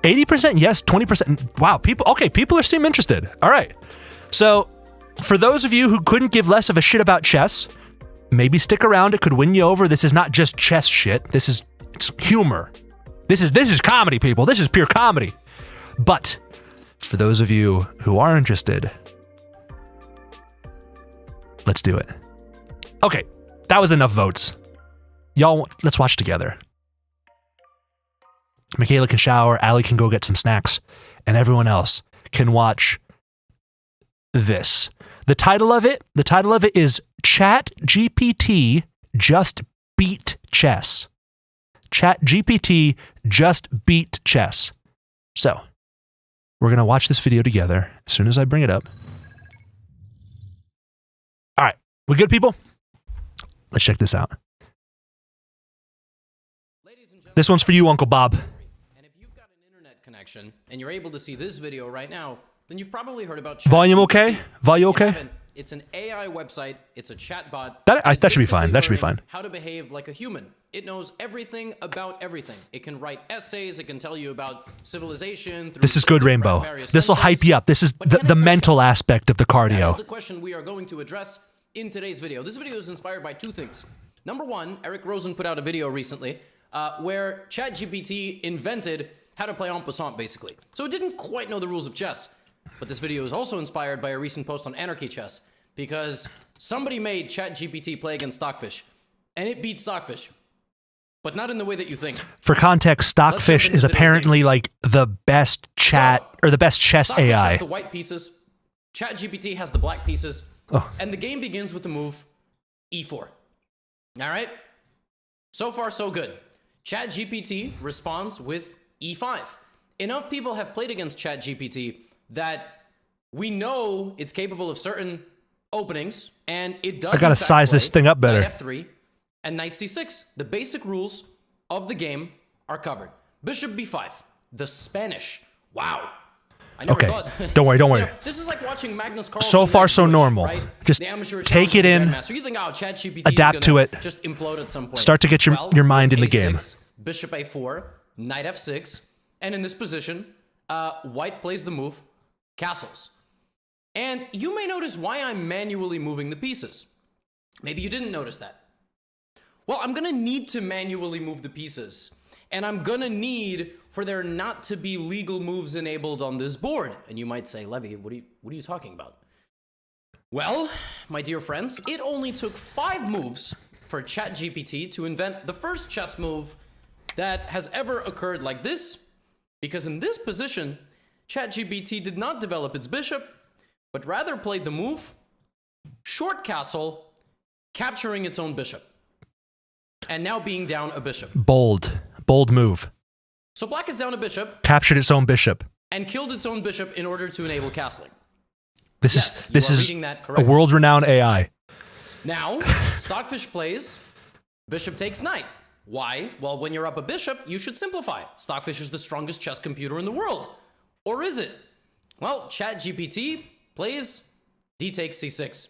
80% yes, 20%. Wow, people seem interested. All right. So, for those of you who couldn't give less of a shit about chess, maybe stick around. It could win you over. This is not just chess shit. It's humor. This is comedy, people. This is pure comedy. But for those of you who are interested, let's do it. Okay, that was enough votes. Y'all, let's watch together. Michaela can shower, Allie can go get some snacks, and everyone else can watch this. The title of it is ChatGPT Just Beat Chess. ChatGPT Just Beat Chess. So, we're going to watch this video together as soon as I bring it up. All right, we good, people? Let's check this out. This one's for you, Uncle Bob. And if you've got an internet connection and you're able to see this video right now, then you've probably heard about Volume okay? Volume okay? It's an AI website. It's a chatbot. That should be fine. That should be fine. How to behave like a human. It knows everything about everything. It can write essays. It can tell you about civilization. This is good, Rainbow. This will hype you up. This is the mental aspect of the cardio. That is the question we are going to address in today's video. This video is inspired by two things. Number one, Eric Rosen put out a video recently where ChatGPT invented how to play en passant, basically. So it didn't quite know the rules of chess. But this video is also inspired by a recent post on Anarchy Chess, because somebody made ChatGPT play against Stockfish, and it beat Stockfish, but not in the way that you think. For context, Stockfish is apparently like the best chat or the best chess Stockfish AI. has the white pieces, ChatGPT has the black pieces, and the game begins with the move E4. All right? So far, so good. ChatGPT responds with E5. Enough people have played against ChatGPT that we know it's capable of certain openings, and it does. I gotta size this thing up better. Knight F3 and Knight C6. The basic rules of the game are covered. Bishop B5. The Spanish. Wow. I never thought. Don't worry. You know, this is like watching Magnus Carlsen. So far, so normal. Right? Just take it in, you think, oh, ChatGPT adapt to it, just implode at some point. Start to get your mind in the game. Bishop A4, Knight F6, and in this position, White plays the move castles. And you may notice why I'm manually moving the pieces. Maybe you didn't notice that. Well, I'm gonna need to manually move the pieces. And I'm gonna need for there not to be legal moves enabled on this board. And you might say, Levy, what are you talking about? Well, my dear friends, it only took 5 moves for ChatGPT to invent the first chess move that has ever occurred like this. Because in this position, ChatGPT did not develop its bishop, but rather played the move short castle, capturing its own bishop. And now being down a bishop. Bold move. So black is down a bishop. Captured its own bishop. And killed its own bishop in order to enable castling. This is a world-renowned AI. Now, Stockfish plays, bishop takes knight. Why? Well, when you're up a bishop, you should simplify. Stockfish is the strongest chess computer in the world. Or is it? Well, ChatGPT plays d takes c6.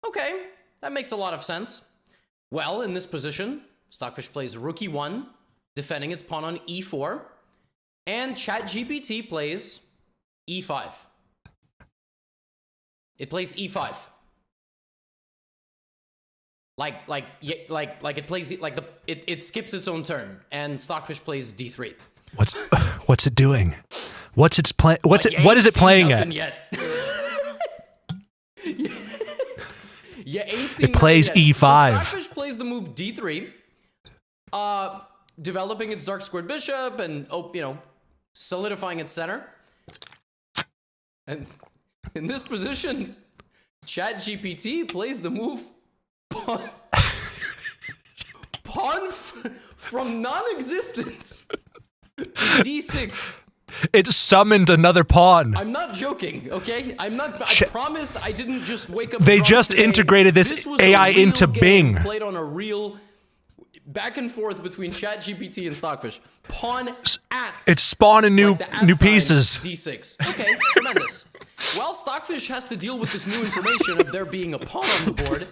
Okay, that makes a lot of sense. Well, in this position, Stockfish plays rook e1, defending its pawn on e4, and ChatGPT plays e5. It plays e5. It plays it skips its own turn, and Stockfish plays d3. What's it doing? What is it playing at? Yet. You ain't seen it plays yet. e5. So Stockfish plays the move d3, developing its dark squared bishop and solidifying its center. And in this position, ChatGPT plays the move from non-existence to d6. It summoned another pawn. I'm not joking, okay? I promise I didn't just wake up. They drunk just today. integrated this was a AI real into game Bing. Played on a real back and forth between ChatGPT and Stockfish. Pawn at. It's spawning new like the at sign, pieces. D6. Okay, tremendous. Well, Stockfish has to deal with this new information of there being a pawn on the board.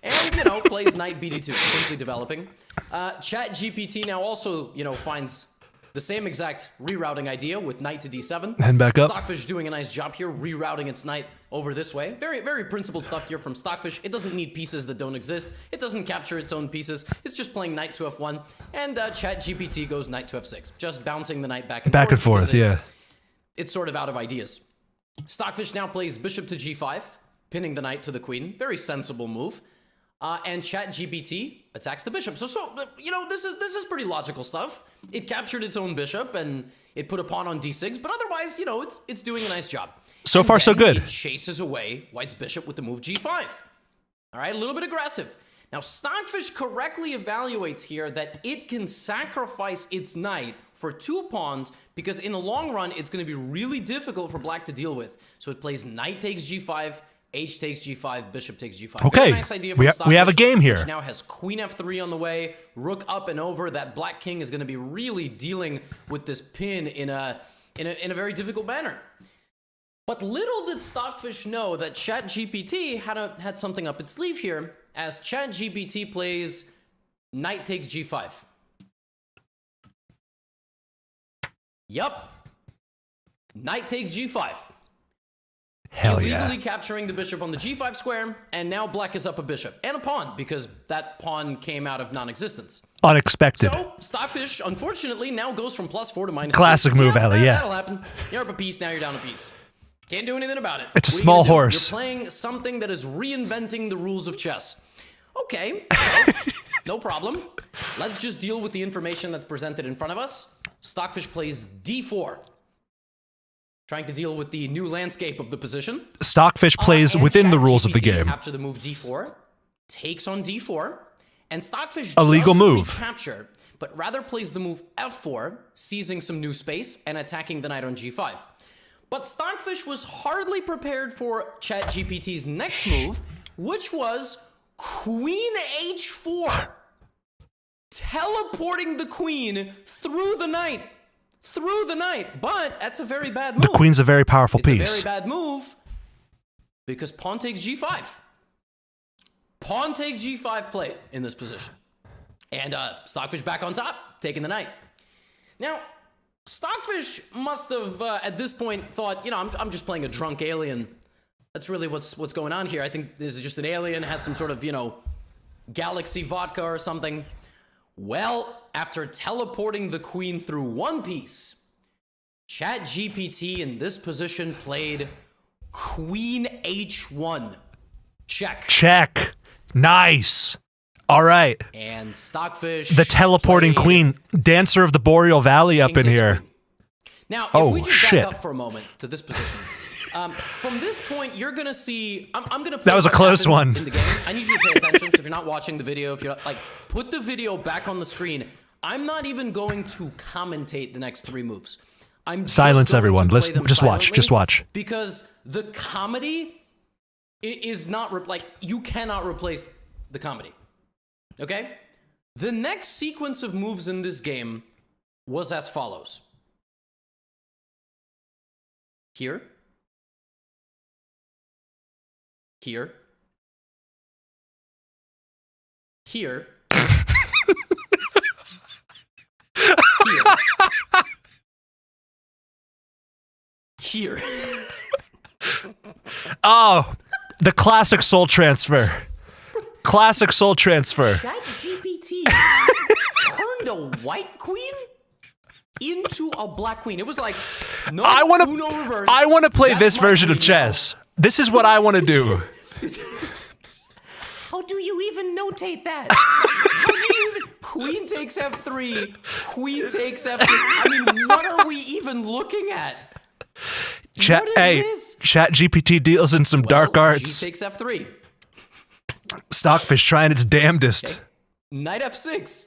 And, plays knight BD2, simply developing. ChatGPT now also, finds the same exact rerouting idea with knight to d7. And back up. Stockfish doing a nice job here, rerouting its knight over this way. Very, very principled stuff here from Stockfish. It doesn't need pieces that don't exist. It doesn't capture its own pieces. It's just playing knight to f1. And ChatGPT goes knight to f6, just bouncing the knight back and forth. Yeah. It's sort of out of ideas. Stockfish now plays bishop to g5, pinning the knight to the queen. Very sensible move. And ChatGPT attacks the bishop. So this is pretty logical stuff. It captured its own bishop and it put a pawn on d6, but otherwise, it's doing a nice job. So far, so good. It chases away White's bishop with the move g5. All right, a little bit aggressive. Now, Stockfish correctly evaluates here that it can sacrifice its knight for 2 pawns because in the long run, it's going to be really difficult for Black to deal with. So it plays knight takes g5, H takes g5, bishop takes g5. Okay, Very nice idea from we have a game here. Which now has queen f3 on the way, rook up and over. That black king is going to be really dealing with this pin in a very difficult manner. But little did Stockfish know that ChatGPT had something up its sleeve here, as ChatGPT plays knight takes g5. Yup. Knight takes g5. Hell illegally yeah. capturing the bishop on the g5 square, and now Black is up a bishop and a pawn because that pawn came out of non-existence. Unexpected. So Stockfish, unfortunately, now goes from +4 to -2. Classic move, Ali, yeah. That'll happen. You're up a piece, now you're down a piece. Can't do anything about it. It's a What are you small gonna do? horse. You're playing something that is reinventing the rules of chess. Okay, well, no problem. Let's just deal with the information that's presented in front of us. Stockfish plays d4. Trying to deal with the new landscape of the position. Stockfish plays And within the rules of the ChatGPT, game. After the move d4, takes on d4, and Stockfish A legal doesn't move. recapture, but rather plays the move f4, seizing some new space and attacking the knight on g5. But Stockfish was hardly prepared for ChatGPT's next move, which was queen h4, teleporting the queen through the knight. But that's a very bad move. The queen's a very powerful It's piece. a very bad move because pawn takes g5. Pawn takes g5 play in this position. And Stockfish back on top, taking the knight. Now, Stockfish must have, at this point, thought, I'm just playing a drunk alien. That's really what's going on here. I think this is just an alien, had some sort of, galaxy vodka or something. Well, after teleporting the queen through one piece, ChatGPT in this position played queen h1. Check. Check. Nice. All right. And Stockfish. The teleporting played queen, dancer of the Boreal Valley up king in takes here. queen. Now, if Oh, we just shit. back up for a moment to this position, from this point, you're gonna see. I'm gonna. That was a close one. In the game, I need you to pay attention. So if you're not watching the video, if you're like, put the video back on the screen. I'm not even going to commentate the next 3 moves. I'm just Silence going everyone. to play them Just watch. silently Just watch. because the comedy is not you cannot replace the comedy. Okay? The next sequence of moves in this game was as follows. Here. Here. Here. Here. Oh, the classic soul transfer. Classic soul transfer. ChatGPT turned a white queen into a black queen. It was like, no, I want Uno reverse. to play That's this my version of queen chess. This is what I want to do. now. How do you even notate that? How do you even... Queen takes f3. Queen takes f3. I mean, what are we even looking at? Chat, What is hey, this? ChatGPT deals in some dark Well, arts. G takes f3. Stockfish trying its damnedest. Knight f6.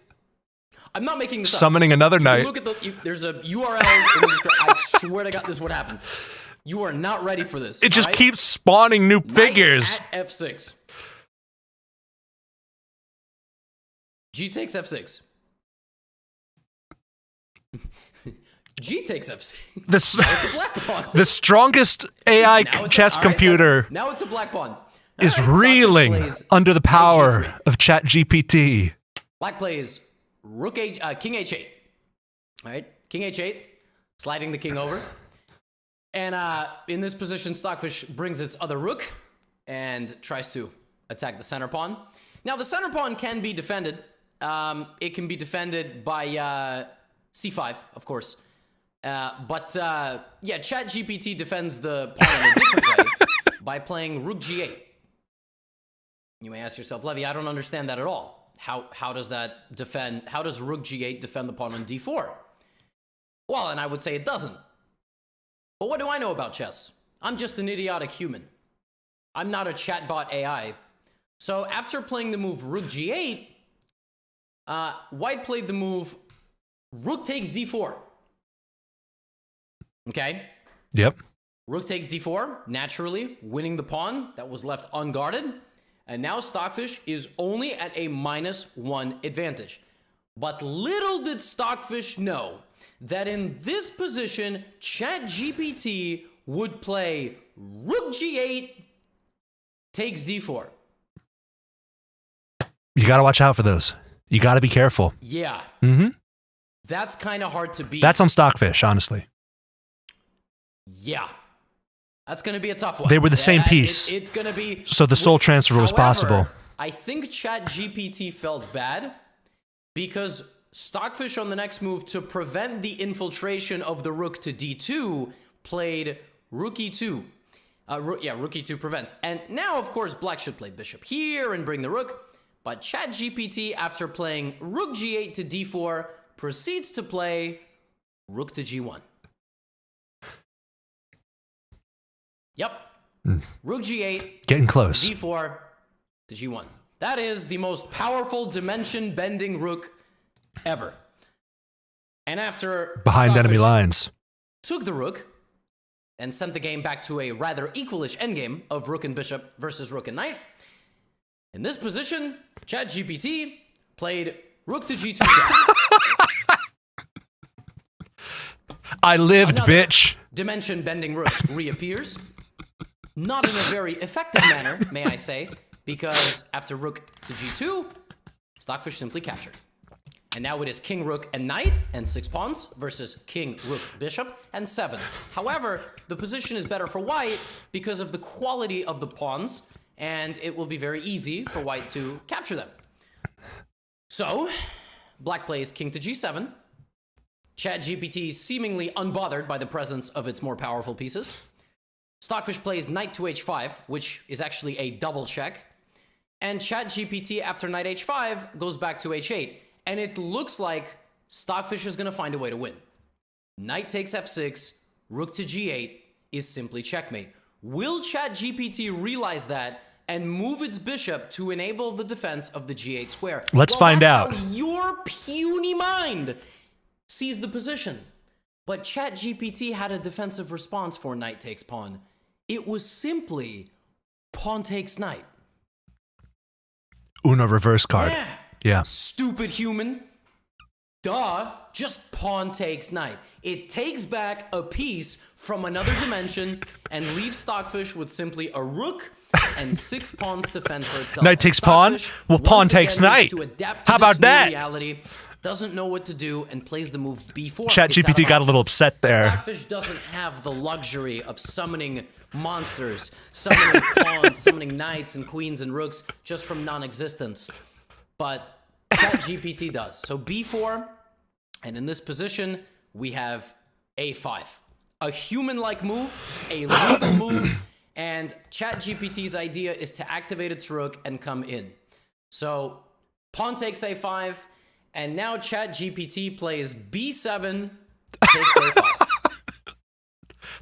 I'm not making this up. Summoning another You knight. look at there's a URL. I swear to God, this would happen. You are not ready for this. It just all right? keeps spawning new Knight figures. at F6. G takes F6. G takes F6. The, s- It's a black pawn. the strongest AI Now it's chess all right, computer now it's a black pawn. is All right, Stockfish reeling plays under the Knight power G3. of ChatGPT. Black plays King H8. All right, King H8, sliding the king over. And in this position, Stockfish brings its other rook and tries to attack the center pawn. Now, the center pawn can be defended. It can be defended by C5, of course. Yeah, ChatGPT defends the pawn in a different way by playing Rook G8. You may ask yourself, Levy, I don't understand that at all. How does that defend? How does Rook G8 defend the pawn on D4? Well, and I would say it doesn't. But what do I know about chess? I'm just an idiotic human. I'm not a chatbot AI. So after playing the move Rook G8, White played the move Rook takes D4. Okay? Yep. Rook takes D4, naturally winning the pawn that was left unguarded. And now Stockfish is only at a -1 advantage. But little did Stockfish know that in this position, ChatGPT would play Rook G8 takes D4. You got to watch out for those. You got to be careful. Yeah. Mm-hmm. That's kind of hard to beat. That's on Stockfish, honestly. Yeah. That's going to be a tough one. They were the same piece. It's going to be... So the soul transfer was possible. I think ChatGPT felt bad because Stockfish on the next move, to prevent the infiltration of the rook to D2, played Rook E2. Rook E2 prevents. And now, of course, Black should play Bishop here and bring the rook. But ChatGPT, after playing Rook G8 to D4, proceeds to play Rook to G1. Yep. Rook G8. Getting close. D4 to G1. That is the most powerful dimension-bending rook ever. And after Behind Stockfish enemy lines. took the rook and sent the game back to a rather equalish endgame of rook and bishop versus rook and knight, in this position, ChatGPT played rook to G2. I lived, Another bitch. dimension-bending rook reappears. Not in a very effective manner, may I say, because after rook to G2, Stockfish simply captured. And now it is king, rook, and knight, and 6 pawns, versus king, rook, bishop, and 7. However, the position is better for white because of the quality of the pawns, and it will be very easy for white to capture them. So, black plays king to G7. ChatGPT seemingly unbothered by the presence of its more powerful pieces. Stockfish plays knight to H5, which is actually a double check. And ChatGPT, after knight H5, goes back to H8. And it looks like Stockfish is going to find a way to win. Knight takes F6, rook to G8 is simply checkmate. Will ChatGPT realize that and move its bishop to enable the defense of the G8 square? Let's find out. That's how your puny mind sees the position. But ChatGPT had a defensive response for knight takes pawn. It was simply pawn takes knight. Uno reverse card. Yeah. Stupid human. Duh. Just pawn takes knight. It takes back a piece from another dimension and leaves Stockfish with simply a rook and 6 pawns to fend for itself. Knight takes pawn? Well, pawn takes knight. How about that? Reality, doesn't know what to do and plays the move B4. ChatGPT got a little upset there. Stockfish doesn't have the luxury of summoning monsters, summoning pawns, summoning knights and queens and rooks just from non-existence. But ChatGPT does. So B4, and in this position, we have A5. A human-like move, a legal move, and ChatGPT's idea is to activate its rook and come in. So pawn takes A5, and now ChatGPT plays B7, takes A5.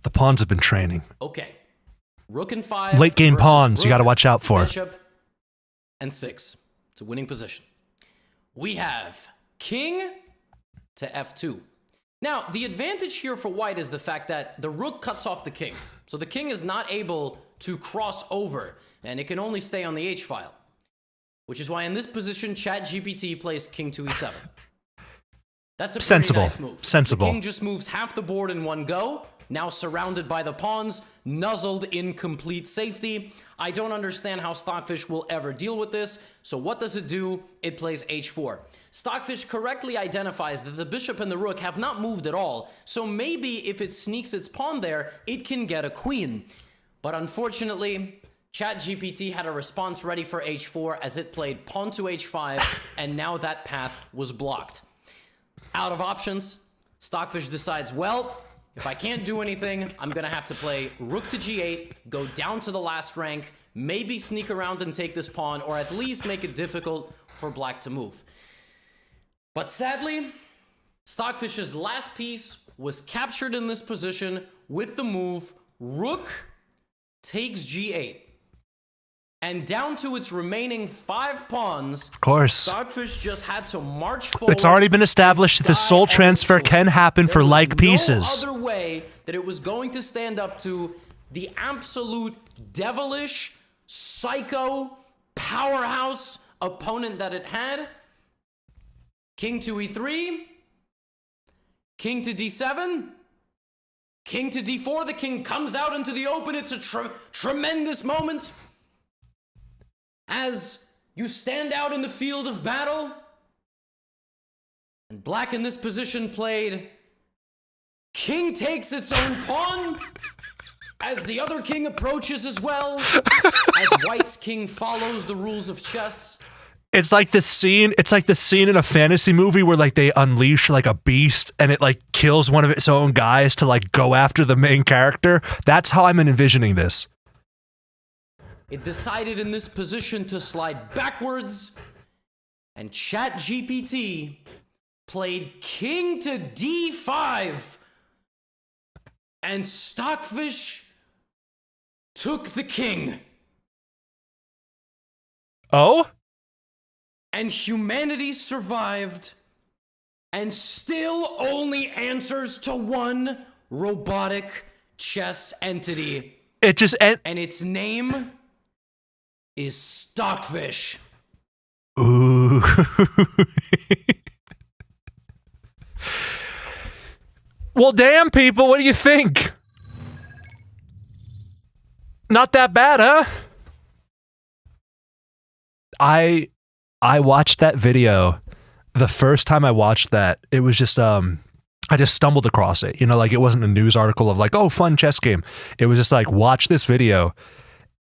The pawns have been training. Okay. Rook and 5. Late game versus pawns you rook, got to watch out for. Bishop and 6. It's a winning position. We have king to f2. Now, the advantage here for white is the fact that the rook cuts off the king. So the king is not able to cross over, and it can only stay on the h file. Which is why in this position, ChatGPT plays king to e7. That's a pretty sensible. nice move. Sensible. The king just moves half the board in one go, now surrounded by the pawns, nuzzled in complete safety. I don't understand how Stockfish will ever deal with this, so what does it do? It plays h4. Stockfish correctly identifies that the bishop and the rook have not moved at all, so maybe if it sneaks its pawn there, it can get a queen. But unfortunately, ChatGPT had a response ready for h4 as it played pawn to h5, and now that path was blocked. Out of options, Stockfish decides, well, if I can't do anything, I'm gonna have to play rook to g8, go down to the last rank, maybe sneak around and take this pawn, or at least make it difficult for black to move. But sadly, Stockfish's last piece was captured in this position with the move rook takes g8. And down to its remaining 5 pawns, Of course. Stockfish just had to march forward. It's already been established that the soul transfer can happen for like pieces. There was no other way that it was going to stand up to the absolute devilish, psycho, powerhouse opponent that it had. King to e3, king to d7, king to d4. The king comes out into the open. It's a tremendous moment. As you stand out in the field of battle, and black in this position played king takes its own pawn, as the other king approaches as well, as white's king follows the rules of chess. It's like the scene in a fantasy movie where like they unleash like a beast and it like kills one of its own guys to like go after the main character. That's how I'm envisioning this. It decided in this position to slide backwards, and ChatGPT played king to d5, and Stockfish took the king. Oh? And humanity survived, and still only answers to one robotic chess entity. It just and its name is Stockfish. Ooh. Well, damn, people, what do you think? Not that bad, huh? I watched that video. The first time I watched that, it was just I just stumbled across it. You know, like it wasn't a news article of like, oh, fun chess game. It was just like, watch this video.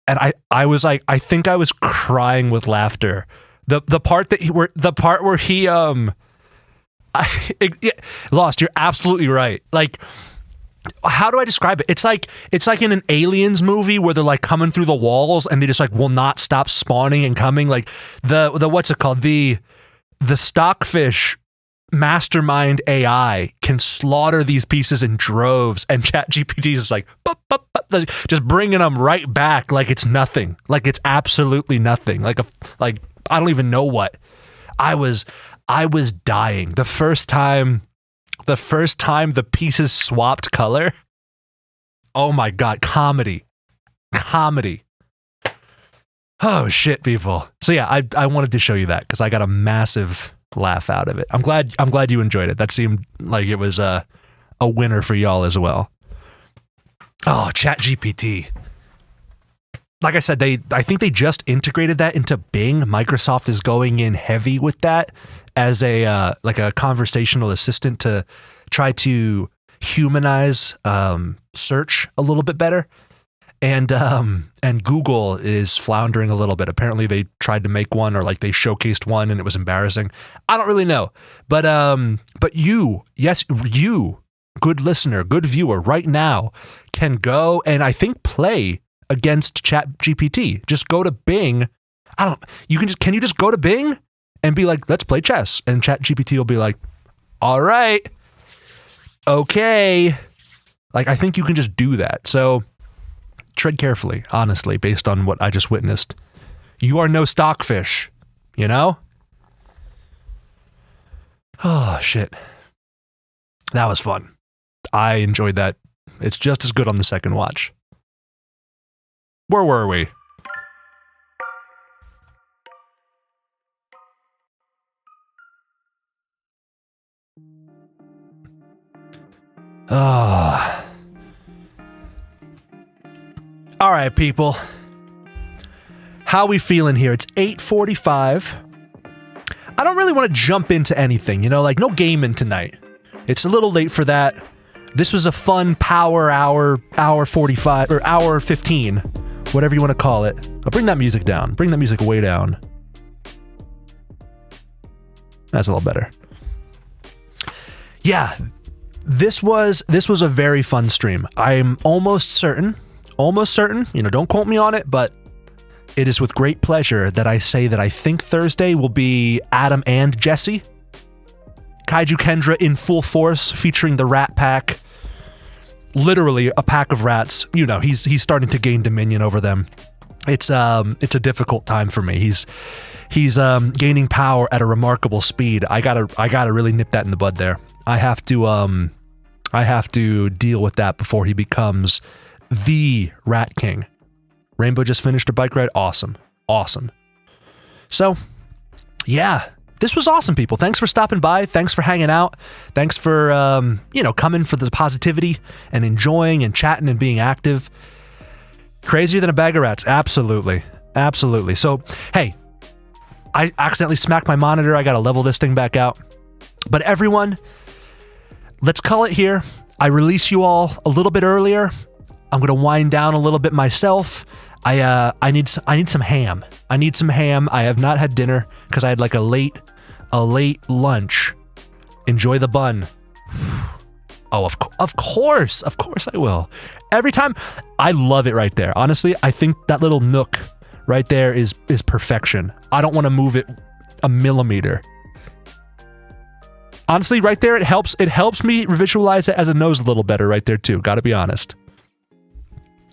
And I was like, I think I was crying with laughter. The part where he lost. You're absolutely right. Like, how do I describe it? It's like in an Aliens movie where they're like coming through the walls and they just like will not stop spawning and coming. Like the what's it called? The Stockfish mastermind AI can slaughter these pieces in droves, and ChatGPT is like just bringing them right back like it's nothing, like it's absolutely nothing, like I don't even know what. I was dying the first time the pieces swapped color. Oh my god, comedy. Oh shit, people. So yeah, I wanted to show you that because I got a massive laugh out of it. I'm glad you enjoyed it. That seemed like it was a winner for y'all as well. Oh, ChatGPT. Like I said, I think they just integrated that into Bing. Microsoft is going in heavy with that as a like a conversational assistant to try to humanize search a little bit better. And Google is floundering a little bit. Apparently they tried to make one, or like they showcased one and it was embarrassing. I don't really know. But you, good listener, good viewer, right now can go and I think play against ChatGPT. Just go to Bing. Can you just go to Bing and be like, let's play chess? And ChatGPT will be like, all right, okay. Like, I think you can just do that. So tread carefully, honestly, based on what I just witnessed. You are no Stockfish, you know? Oh, shit. That was fun. I enjoyed that. It's just as good on the second watch. Where were we? Ah. All right, people. How we feeling here? It's 8:45. I don't really want to jump into anything, like no gaming tonight. It's a little late for that. This was a fun power hour 45, or hour 15, whatever you want to call it. I'll bring that music down. Bring that music way down. That's a little better. Yeah, this was a very fun stream. I'm almost certain, don't quote me on it, but it is with great pleasure that I say that I think Thursday will be Adam and Jesse. Kaiju Kendra in full force, featuring the Rat Pack. Literally a pack of rats. He's starting to gain dominion over them. It's a difficult time for me. He's gaining power at a remarkable speed. I gotta really nip that in the bud there. I have to deal with that before he becomes the Rat King. Rainbow just finished her bike ride. Awesome. So, yeah. This was awesome, people. Thanks for stopping by. Thanks for hanging out. Thanks for, coming for the positivity and enjoying and chatting and being active. Crazier than a bag of rats. Absolutely. So, hey, I accidentally smacked my monitor. I got to level this thing back out. But everyone, let's call it here. I release you all a little bit earlier. I'm going to wind down a little bit myself. I need some ham. I have not had dinner because I had like a late lunch. Enjoy the bun. Oh, of course I will. Every time, I love it right there. Honestly, I think that little nook right there is perfection. I don't want to move it a millimeter. Honestly, right there, it helps me visualize it as a nose a little better right there too. Got to be honest.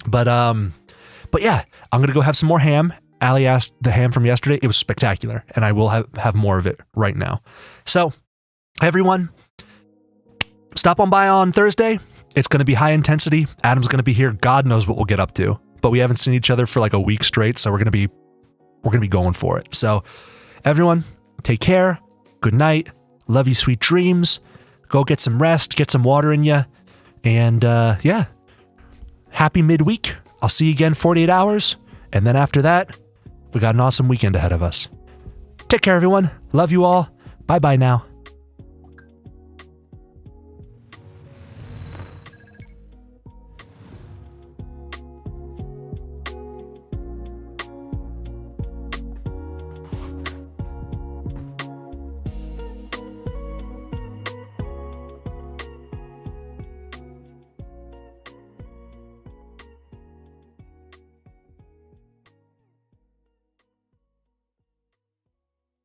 But yeah, I'm going to go have some more ham. Allie asked the ham from yesterday. It was spectacular, and I will have more of it right now. So, everyone, stop on by on Thursday. It's going to be high intensity. Adam's going to be here. God knows what we'll get up to. But we haven't seen each other for like a week straight, so we're going to be going for it. So, everyone, take care. Good night. Love you, sweet dreams. Go get some rest. Get some water in you. And yeah, happy midweek. I'll see you again 48 hours. And then after that, we got an awesome weekend ahead of us. Take care, everyone. Love you all. Bye-bye now.